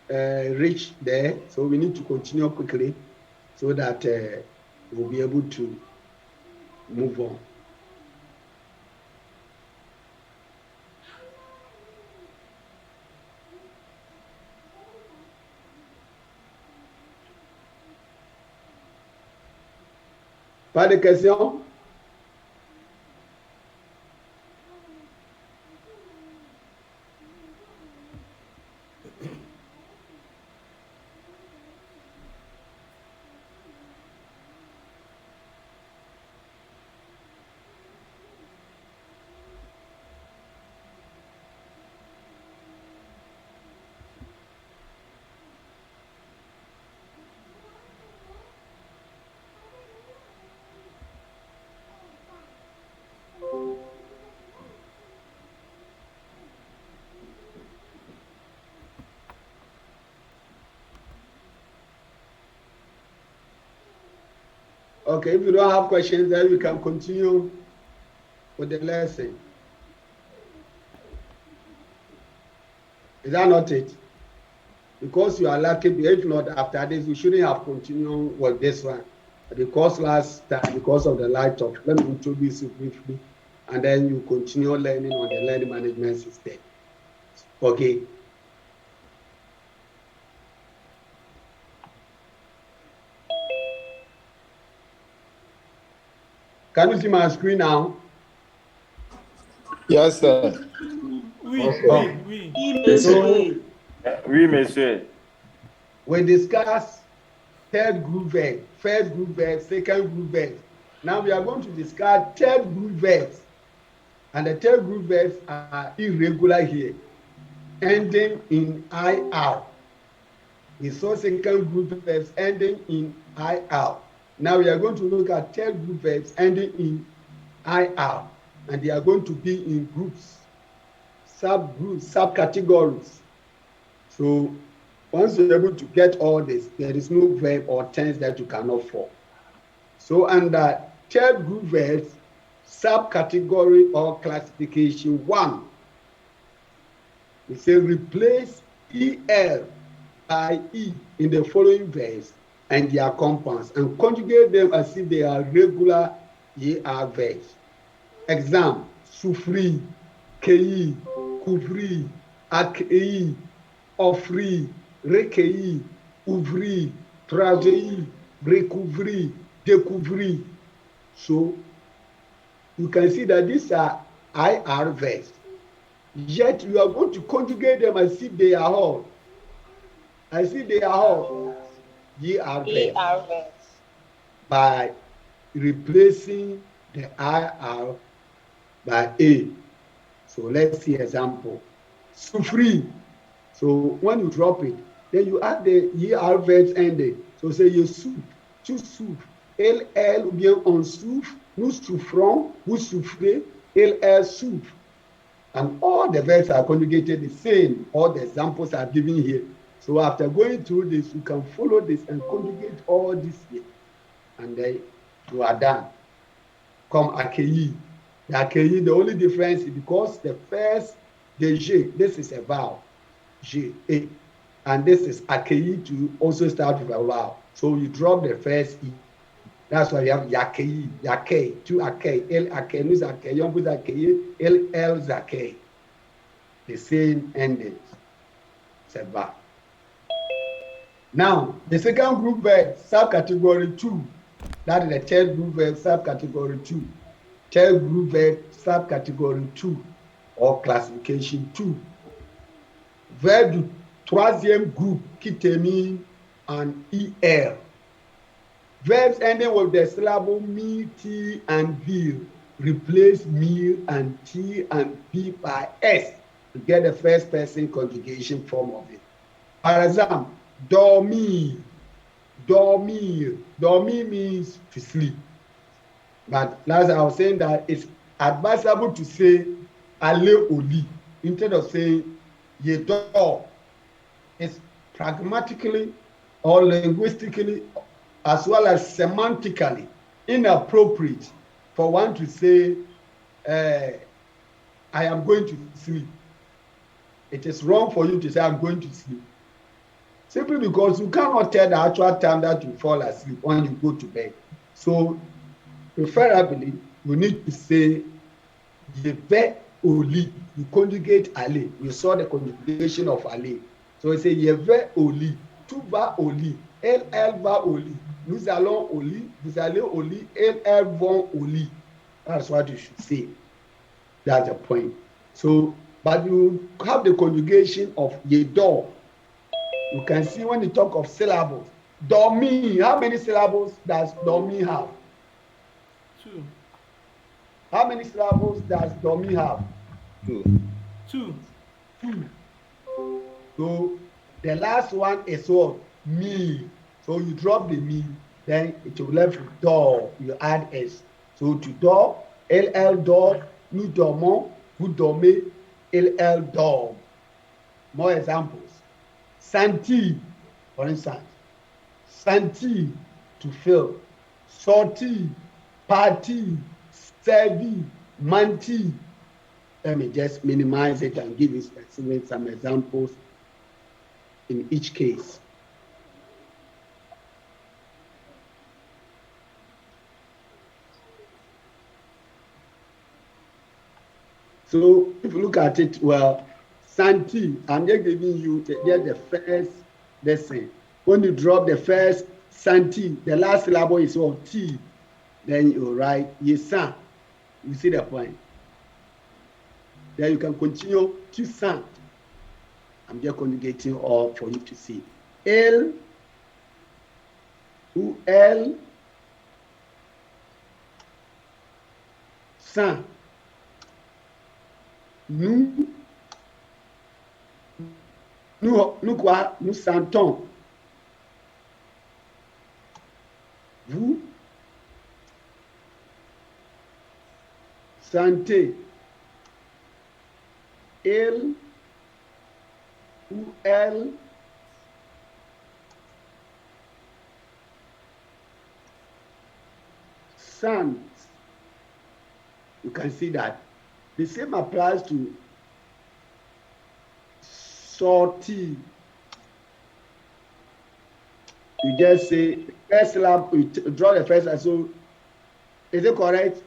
reach there, so we need to continue quickly so that we'll be able to move on. Pas de questions? Okay, if you don't have questions, then we can continue with the lesson. Is that not it? Because you are lucky, if not after this, we shouldn't have continued with this one. Because last time, because of the light of, let me introduce you briefly, and then you continue learning on the learning management system. Okay. Can you see my screen now? Yes, sir. Oui, Okay. oui. So, Oui, monsieur. we discuss third group verb, first group verb, second group verb. Now we are going to discuss third group verbs. And the third group verbs are irregular here, ending in IR. We saw second group verbs ending in IR. Now we are going to look at third group verbs ending in IR. And they are going to be in groups, subgroups, subcategories. So once you're able to get all this, there is no verb or tense that you cannot form. So under third group verbs, subcategory or classification 1, we say replace EL by E in the following verbs and their compounds and conjugate them as if they are regular ER verbs. Example: souffrir, cueillir, couvrir, accueillir, offrir, recueillir, ouvrir, traduire, recouvrir, découvrir. So you can see that these are IR verbs. Yet you are going to conjugate them as if they are all. As if they are all ER verbs. By replacing the IR by A. So let's see example. Souffrir. So when you drop it, then you add the ER verbs ending. So say you soup, tu soup, LL ou bien on souffre, nous souffrons, vous souffrez, LL souffre. And all the verbs are conjugated the same. All the examples are given here. So after going through this, you can follow this and conjugate all this here. And then you are done. Comme accueillir. The accueillir, the only difference is because the first, the J, this is a vowel. J, A. And this is accueillir to also start with a vowel. So you drop the first E. That's why you have yakei, yakei, tu akei, el akei, nous accueillons, vous accueillez, el zakei. The same endings. C'est va. Now, the second group verb, subcategory 2. That is the third group verb, subcategory 2. Third group verb, subcategory 2, or classification 2. Verbe du troisième groupe qui termine en IR. Verbs ending with the syllable me, t, and vir. Replace me and t and b by s to get the first person conjugation form of it. For example, dormir. Dormir. Dormir means to sleep. But as I was saying, that it's advisable to say aller au lit instead of saying ye dort. It's pragmatically or linguistically as well as semantically inappropriate for one to say, I am going to sleep. It is wrong for you to say, I'm going to sleep. Simply because you cannot tell the actual time that you fall asleep when you go to bed. So, preferably, you need to say, je vais au lit. You conjugate aller. You saw the conjugation of aller. So, you say, je vais au lit. Tu vas au lit. Elle va au lit. Nous allons au lit. Vous allez au lit. Elles vont au lit. That's what you should say. That's the point. So, but you have the conjugation of je dors. You can see when you talk of syllables. Dormir, how many syllables does dormir have? 2. How many syllables does dormir have? 2. So the last one is what? Me. So you drop the me, then it will left with door. You add s. So to door, ll dort, nous dormons, vous dormez, ll dort. More examples. Sentir, for instance. Sentir, to feel. Sortir, partir, servir, mentir. Let me just minimize it and give you some examples in each case. So if you look at it, well, Santi, I'm just giving you the first lesson. When you drop the first Santi, the last syllable is all T. Then you write Yesan. You see the point? Then you can continue to San. I'm just conjugating all for you to see. Elle ou elle, sent. Nous quoi? Nous sentons. Vous sentez. Il ou elle sent. You can see that. The same applies to sortie. You just say first syllable, you draw the first syllable. So is it correct?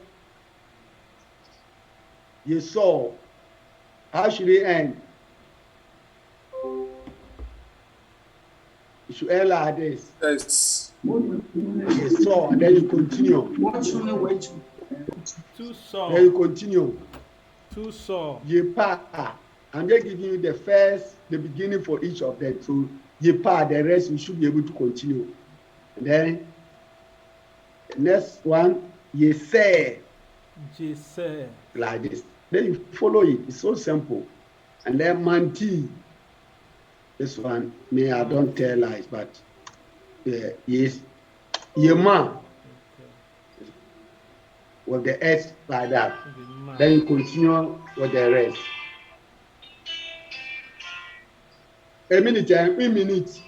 You saw. How should it end? You should end like this. Yes. You saw, and then you continue. Two saw. Then you continue. Two saw. You pa. I'm just giving you the beginning for each of them. So you pa, the rest you should be able to continue. And then the next one, you say. Je sais. Like this. Then you follow it. It's so simple. And then manti. This one, me, I don't tell lies, but yes, yema. With the S like that. Then you continue with the rest. A minute.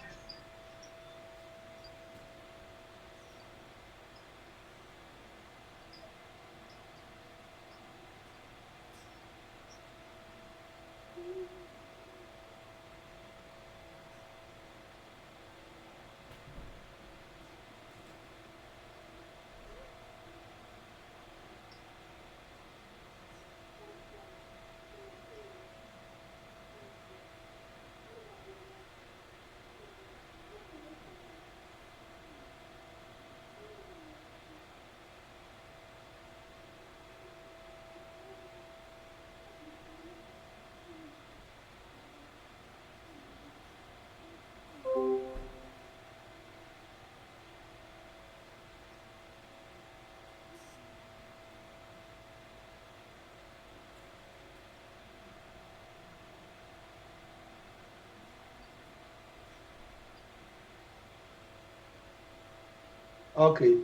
Okay.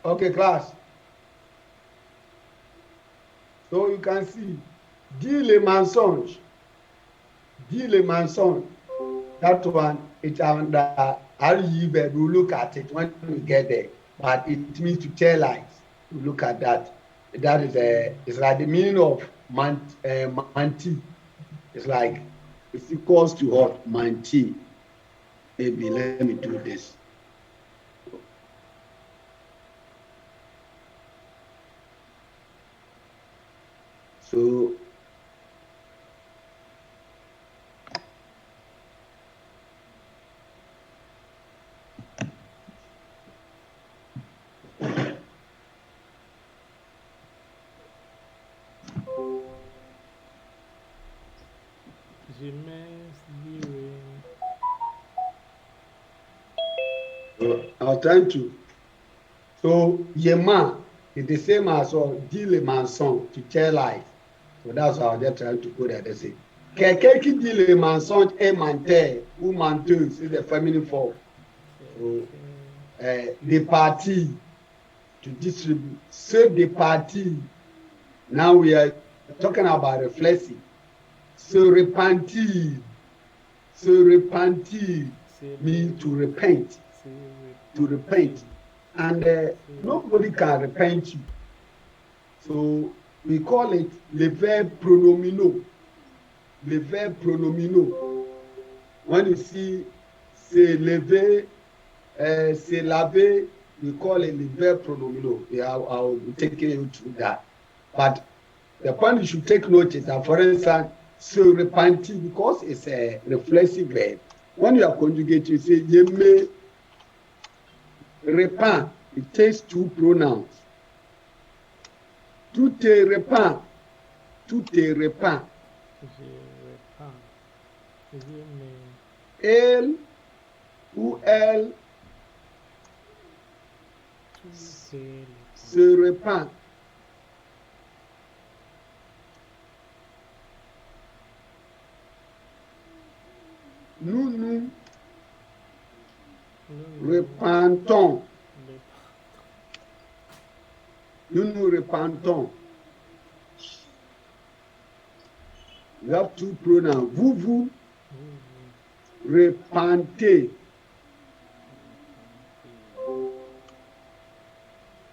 Okay, class. So you can see, dit le mensonge. That one, it's under RE verb. We look at it when we get there. But it means to tell lies. We look at that. That is it's like the meaning of manti. It's like it's equals to what? Manti. Maybe let me do this. So I was trying to. So Yema is the same as dit le mensonge, to tell lies. So that's how they're trying to put it. They say, quelqu'un qui dit le mensonge est menteur ou menteuse, is the feminine form. So, the party to distribute. So the party. Now we are talking about reflexive. So repentir means to repent. To repent. And nobody can repent you. So we call it le verbe pronomino. Le verbe pronomino. When you see se lever, se laver, we call it the verb pronomino. I'll be taking you through that. But the point you should take note is that, for instance, se repentir, because it's a reflexive verb. When you are conjugating, you say, je me repent. It takes two pronouns. Tu te repens. Tu te repens. Elle ou elle Se répand. Nous nous repentons. Nous nous repentons. You have two pronouns. Vous vous repentez.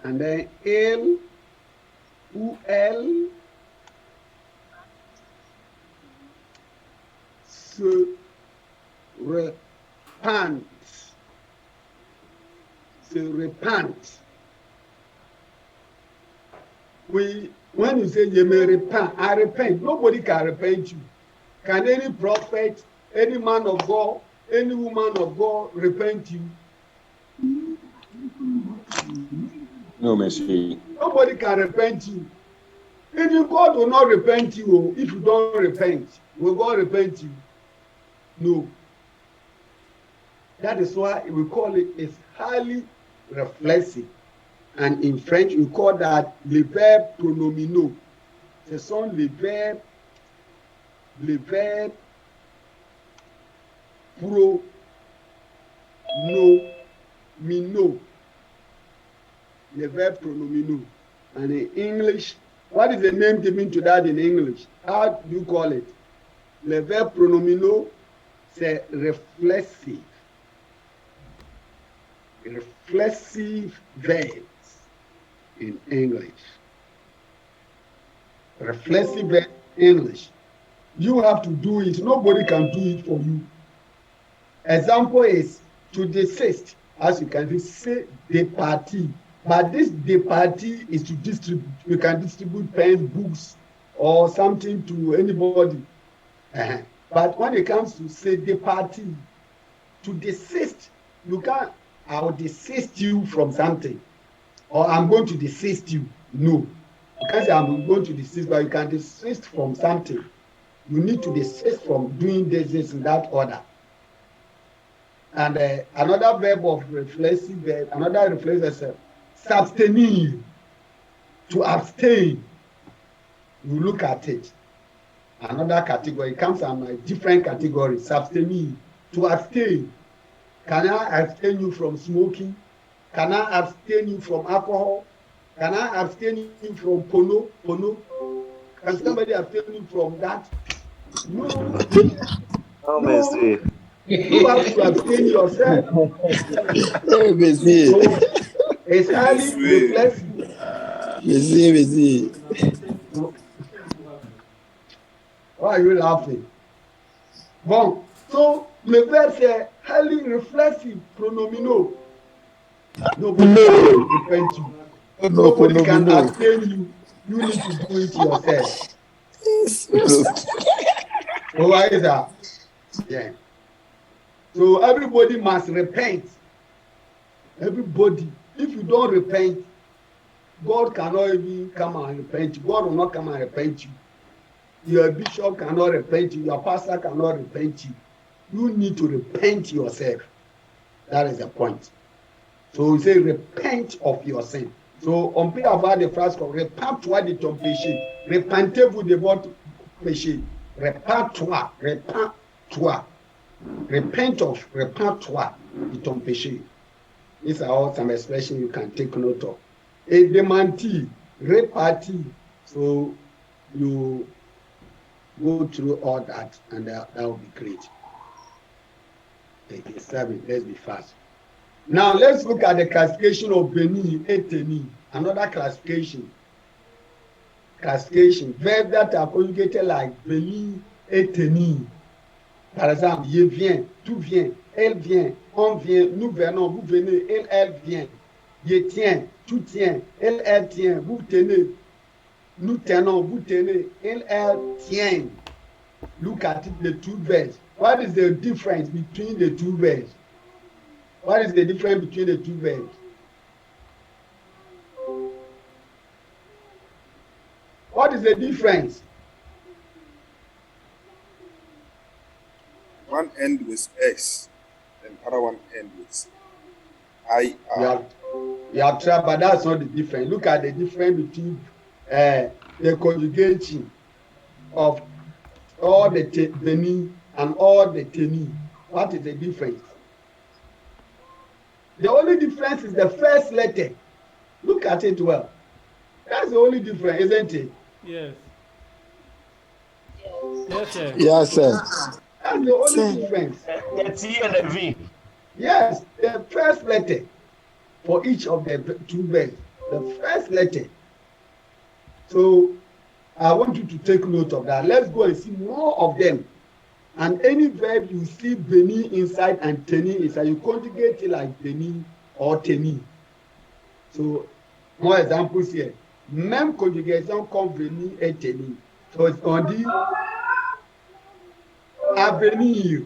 And then il ou elle se repent. Se repent. When you say you may repent, I repent. Nobody can repent you. Can any prophet, any man of God, any woman of God repent you? No, monsieur. Nobody can repent you. Even God will not repent you if you don't repent. Will God repent you? No. That is why we call it is highly reflexive. And in French, we call that le verbe pronominaux. Ce sont les verbes pronominaux. Les verbes pronominaux. And in English, what is the name given to that in English? How do you call it? Les verbes pronominaux, c'est reflexive. Reflexive verbs in English. Reflexive verbs in English. You have to do it. Nobody can do it for you. Example is to desist. As you can see, départir. But this départir is to distribute. You can distribute pens, books, or something to anybody. But when it comes to say départir, to desist, you can't. I will desist you from something, or I'm going to desist you. No, you can't say I'm going to desist, but you can desist from something. You need to desist from doing this in that order. And another verb of reflexive verb, another reflexive verb, s'abstenir, to abstain. You look at it. Another category, it comes from a different category, s'abstenir, to abstain. Can I abstain you from smoking? Can I abstain you from alcohol? Can I abstain you from porno? Can somebody abstain you from that? No. No. You have to abstain yourself. So, it's highly reflexive. Why are you laughing? Bon, so le verbe c'est highly reflexive, pronominaux. Nobody can repent you. Nobody can abstain you. You need to do it yourself. So why is that? Yeah. So everybody must repent. Everybody. If you don't repent, God cannot even come and repent you. God will not come and repent you. Your bishop cannot repent you. Your pastor cannot repent you. You need to repent yourself. That is the point. So we say repent of your sin. So on peut avoir des phrases comme repens-toi de ton péché. Repentez-vous de votre péché. Repens-toi. Repens-toi. Repens-toi de ton péché. These are all some expressions you can take note of. Et démentir, repartir. So you go through all that and that will be great. 87, let's be fast. Now let's look at the classification of béni et tenu. Another classification. Verbs that are conjugated like béni et tenu. Par exemple, je viens, tu viens, elle vient, on vient, nous venons, vous venez, elle vient. Je tiens, tu tiens, elle tient, vous tenez, nous tenons, vous tenez, elle tient. Look at it, the two verbs. What is the difference between the two verbs? What is the difference between the two verbs? What is the difference? One end with X, and other one end with IR. You have tried, but that's not the difference. Look at the difference between the conjugation of all the Beni and all the Teni. What is the difference? The only difference is the first letter. Look at it well. That's the only difference, isn't it? Yes. Yes, sir. Yes, sir. That's the only difference. The T and the V. Yes, the first letter for each of the two verbs. The first letter. So I want you to take note of that. Let's go and see more of them. And any verb you see Beni inside and Teni inside, you conjugate it like Beni or Teni. So more examples here. Même conjugation comme Beni et Teni. So on dit avenir,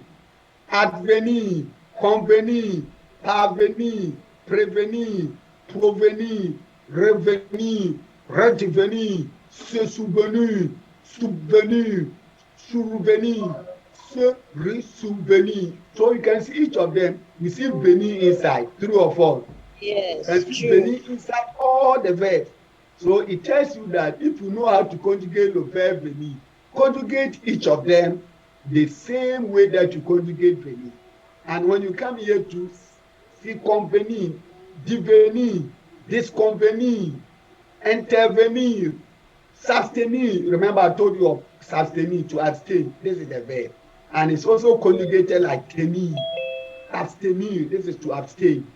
advenir, convenir, parvenir, prévenir, provenir, revenir, redevenir, se souvenir, subvenir, survenir, se ressouvenir. So you can see each of them. You see Beni inside, true or false? Yes, and see Beni inside all the verbs. So it tells you that if you know how to conjugate the verb Beni, conjugate each of them the same way that you conjugate Beni. And when you come here to circumvenir, devenir, disconvenir, intervenir, s'abstenir. Remember I told you of s'abstenir, to abstain. This is the verb. And it's also conjugated like tenir. Abstenir, this is to abstain.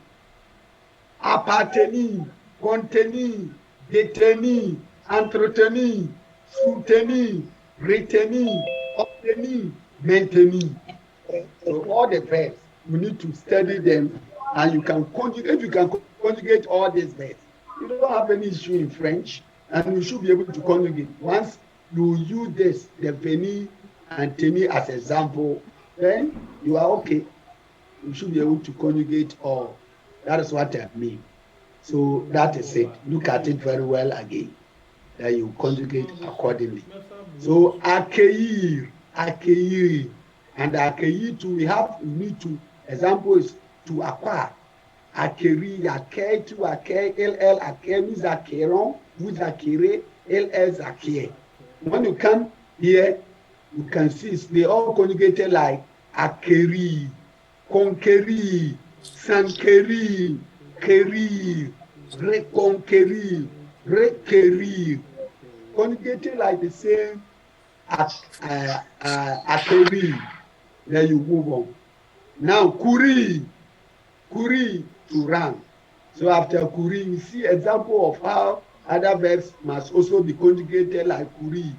Appartenir, contenir, détenir, entretenir, soutenir, retenir, obtenir, maintenir. So all the verbs, you need to study them, and you can conjugate. If you can conjugate all these verbs, you don't have any issue in French, and you should be able to conjugate. Once you use this, the Beni and Teni as example, then you are okay. You should be able to conjugate all. That is what I mean. So that is it. Look at it very well again. That you conjugate accordingly. So accueillir, accueillir, and accueillir too. We need to. Example is to acquire. Acquérir, accueil, to accueil, ll accueil, nous acquérons, vous acquérez, ls acquiert. When you come here, you can see they all conjugated like acquérir, conquérir, s'enquérir, quérir, reconquérir, requérir. Conjugated like the same acquérir. Then you move on. Now courir, courir, to run. So after courir, you see example of how other verbs must also be conjugated like courir.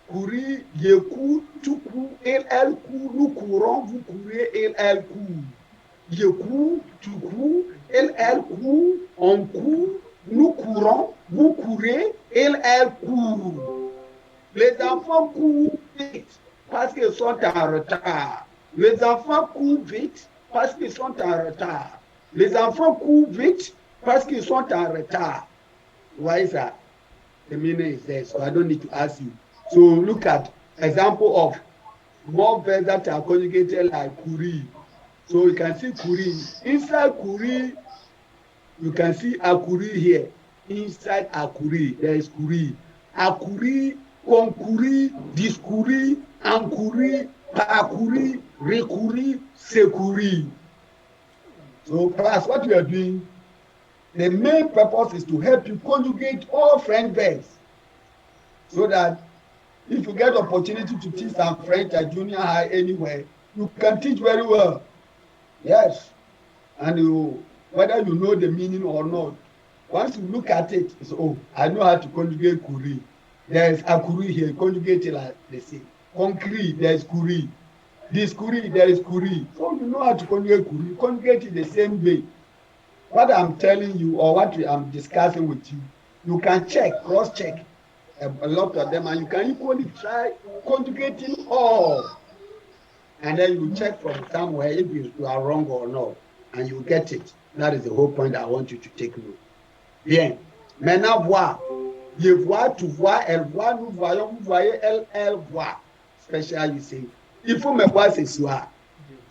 Courir, je cours, tu cours, elle court, nous courons, vous courez, elle court. Je cours, tu cours, elle court, on court, nous courons, vous courez, elle court. Les enfants courent vite parce qu'ils sont en retard. Les enfants courent vite parce qu'ils sont en retard. Les enfants courent vite parce qu'ils sont en retard. Why is that? The meaning is there, so I don't need to ask you. So look at example of more verbs that are conjugated like courir. So you can see courir. Inside courir, you can see accourir here. Inside accourir, there is courir. Accourir, concourir, discourir, encourir, parcourir, recourir, secourir. So class, what we are doing, the main purpose is to help you conjugate all French verbs so that if you get opportunity to teach some French at junior high anywhere, you can teach very well. Yes. And you, whether you know the meaning or not, once you look at it, it's, oh, I know how to conjugate courir. There is accourir here, conjugate it like they say. Concrete, there is courir. Discourir, there is courir. So you know how to conjugate courir. Conjugate it the same way. What I'm telling you or what I'm discussing with you, you can check, cross-check a lot of them, and you can equally try conjugating all. And then you check from somewhere if you are wrong or not, and you get it. That is the whole point I want you to take note. Bien. Maintenant, voir. Je vois, tu vois, elle voit, nous voyons, vous voyez, elle voit. Special, you say. Il faut me voir ce soir.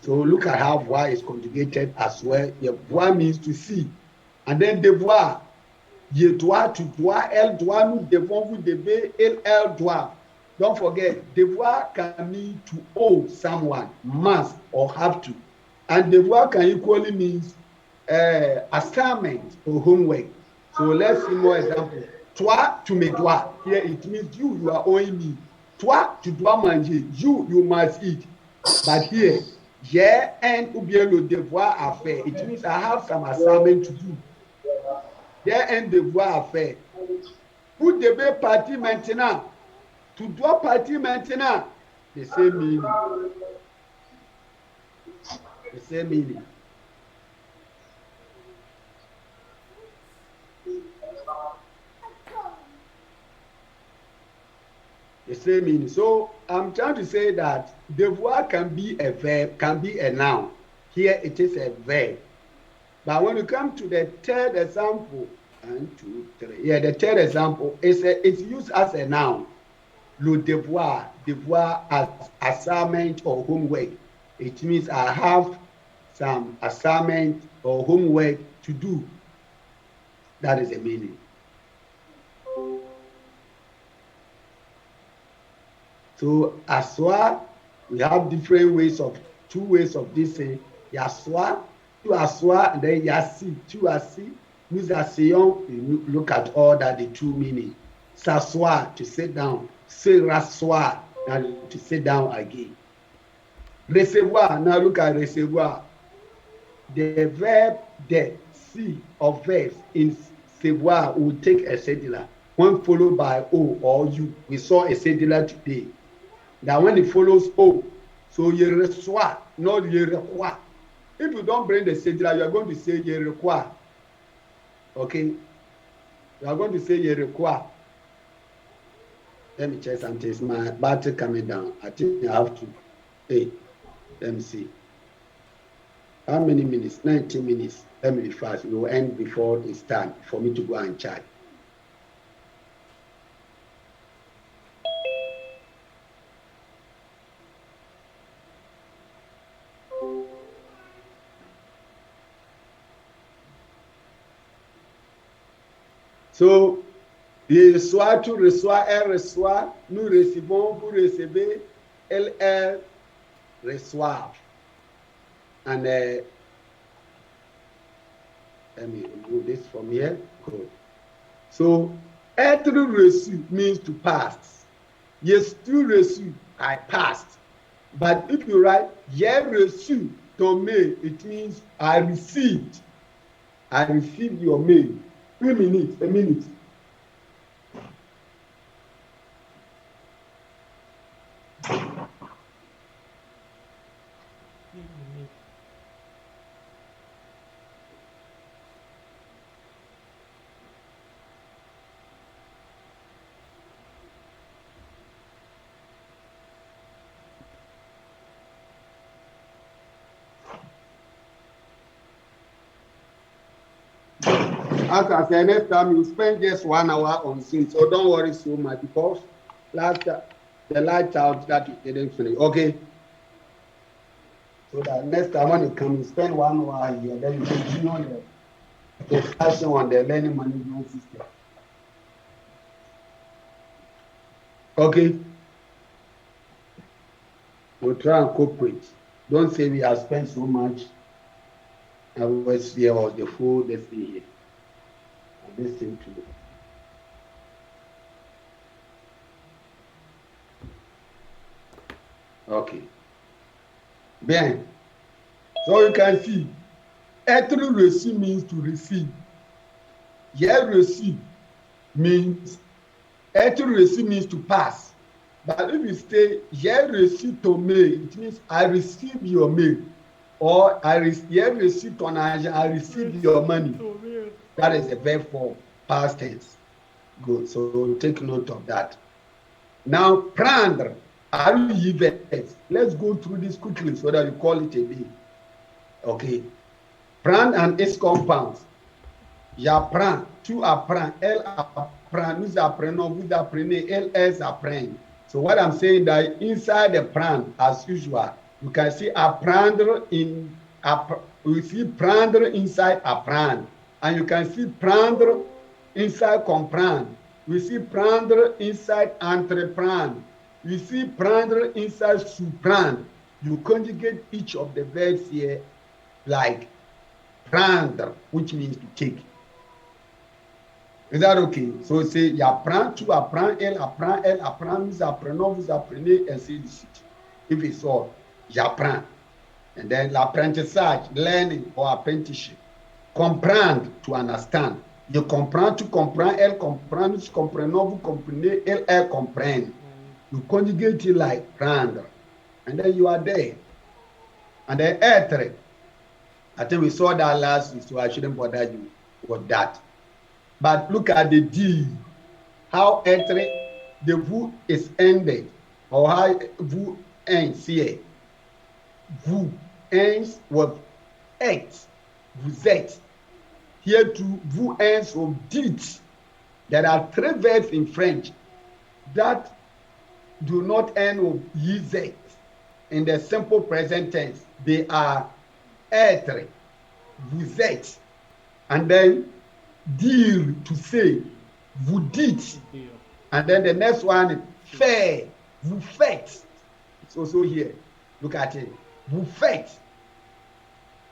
So look at how voir is conjugated as well. Yeah, voir means to see. And then devoir, je dois, tu dois, elle doit, nous devons, vous devez, elle doit. Don't forget, devoir can mean to owe someone, must or have to. And devoir can equally mean assignment or homework. So let's see more examples. Toi, tu me dois. Here it means you are owing me. Toi, tu dois manger. You must eat. But here, j'ai un ou bien le devoir à faire. It means I have some assignment to do. J'ai un devoir à faire. Vous devez partir maintenant. Tu dois partir maintenant. The same meaning. The same meaning. The same meaning. So I'm trying to say that devoir can be a verb, can be a noun. Here it is a verb. But when you come to the third example, 1, 2, 3. Yeah, the third example it's used as a noun. Le devoir as assignment or homework. It means I have some assignment or homework to do. That is the meaning. So asseoir, we have different ways of, 2 ways of this saying. Y'asseoir, tu asseoir, and then y'assis, tu assis. Nous asseyons, we look at all that the 2 meaning. S'asseoir, to sit down. Se rasseoir, and to sit down again. Recevoir, now look at recevoir. The verb, the C of verbs in savoir will take a singular. When followed by O or U. We saw a singular today. That when it follows O, so you reçois, not you require. If you don't bring the singular, you are going to say you require. Okay? You are going to say you require. Let me check something. It's my battery coming down. I think I have to. Hey, let me see. How many minutes? 90 minutes. Let me be fast. We will end before it's time for me to go and charge. So, il reçoit, tu reçois, elle reçoit, nous recevons, vous recevez, elle reçoivent. And let me remove this from here. Good. So, être reçu means to pass. Yes, tu reçu, I passed. But if you write, j'ai reçu ton mail, it means I received. I received your mail. A minute. As I said, next time you spend just 1 hour on Zoom, so don't worry so much because the light out that you didn't finish. Okay. So that next time when you come, you spend 1 hour here, then you continue the discussion on the learning management system. Okay. We'll try and cooperate. Don't say we have spent so much. I was here or the full day here. Listen to it. Okay. Bien. So you can see, être reçu means to receive. J'ai reçu means, être reçu means to pass. But if you say, j'ai reçu ton mail, it means I received your mail. Or j'ai reçu ton argent, I received your money. That is a verb for past tense. Good. So take note of that. Now, prendre. Let's go through this quickly so that you call it a day. Okay. Prendre and its compounds. J'apprends, tu apprends, elle apprend, nous apprenons, vous apprenez, elles apprennent. So what I'm saying that inside the prendre, as usual, you can see apprendre we see prendre inside apprendre. and you can see prendre inside comprendre. We see prendre inside entreprendre. We see prendre inside surprendre. You conjugate each of the verbs here like prendre, which means to take. Is that okay? So say, j'apprends, tu apprends, elle apprend, nous apprenons, vous apprenez, ainsi de suite. If it's all, j'apprends. And then l'apprentissage, learning or apprenticeship. Comprendre, to understand. Je comprends, tu comprends, elle comprend, nous comprenons, vous comprenez, elle comprend. You conjugate it like prendre. And then you are there. And then être. I think we saw that last week, so I shouldn't bother you with that. But look at the D. How être, the vous is ended. Or how vous ends here. Vous ends with êtes. Vous êtes. Here too, vous ends with did. There are 3 verbs in French that do not end with yz in the simple present tense. They are être, vous êtes, and then dire, to say, vous dites, and then the next one is faire, vous faites. It's also here. Look at it. Vous faites.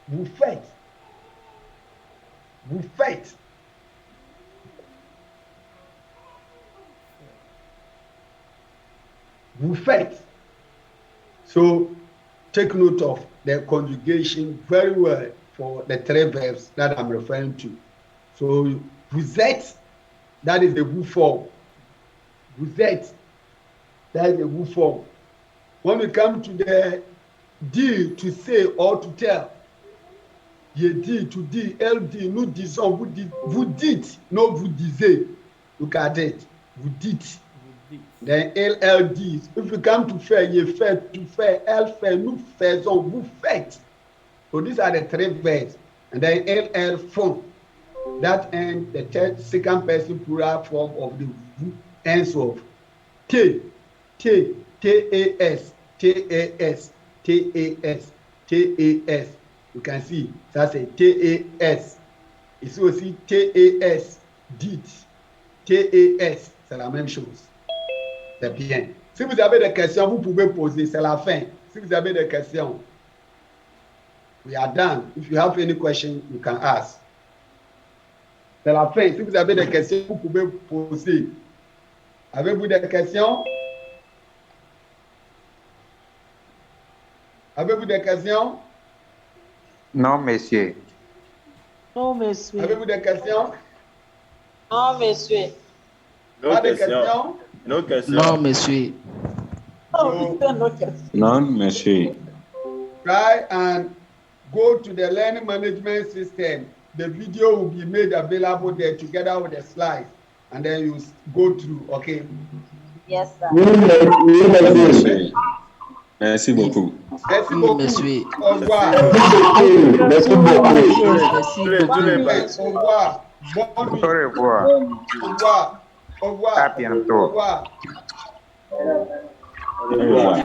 Vous faites. Vous faites. Vous faites. So take note of the conjugation very well for the 3 verbs that I'm referring to. So vous êtes, that is the vous form. Vous êtes, that is the vous form. When we come to the dire, to say or to tell, je dis, tu dis, elle dit, nous disons, vous dites, non vous disiez. Look at it. Vous dites. Then elle dit. If you come to faire, je fais, tu fais, elle fait, nous faisons, vous faites. So these are the 3 verbs. And then elle font. That ends the second person plural form of the vous ends of T, T-A-S, T-A-S, T-A-S, T-A-S. You can see that's a T-A-S. Ici aussi T-A-S, did. T-A-S, c'est la même chose. C'est bien. Si vous avez des questions, vous pouvez poser. C'est la fin. Si vous avez des questions, we are done. If you have any question, you can ask. C'est la fin. Si vous avez des questions, vous pouvez poser. Avez-vous des questions? Avez-vous des questions? Non, monsieur. Non, monsieur. Avez-vous des questions? Non, monsieur. Pas de questions? No question. Non, monsieur. Non, monsieur. Try and go to the learning management system. The video will be made available there together with the slides, and then you go through. Okay. Yes, sir. Merci beaucoup. Merci beaucoup. Monsieur. Au revoir. Merci beaucoup. Au revoir. Bonne nuit. Au revoir. Au revoir. Au revoir. À bientôt. Au revoir. Au revoir.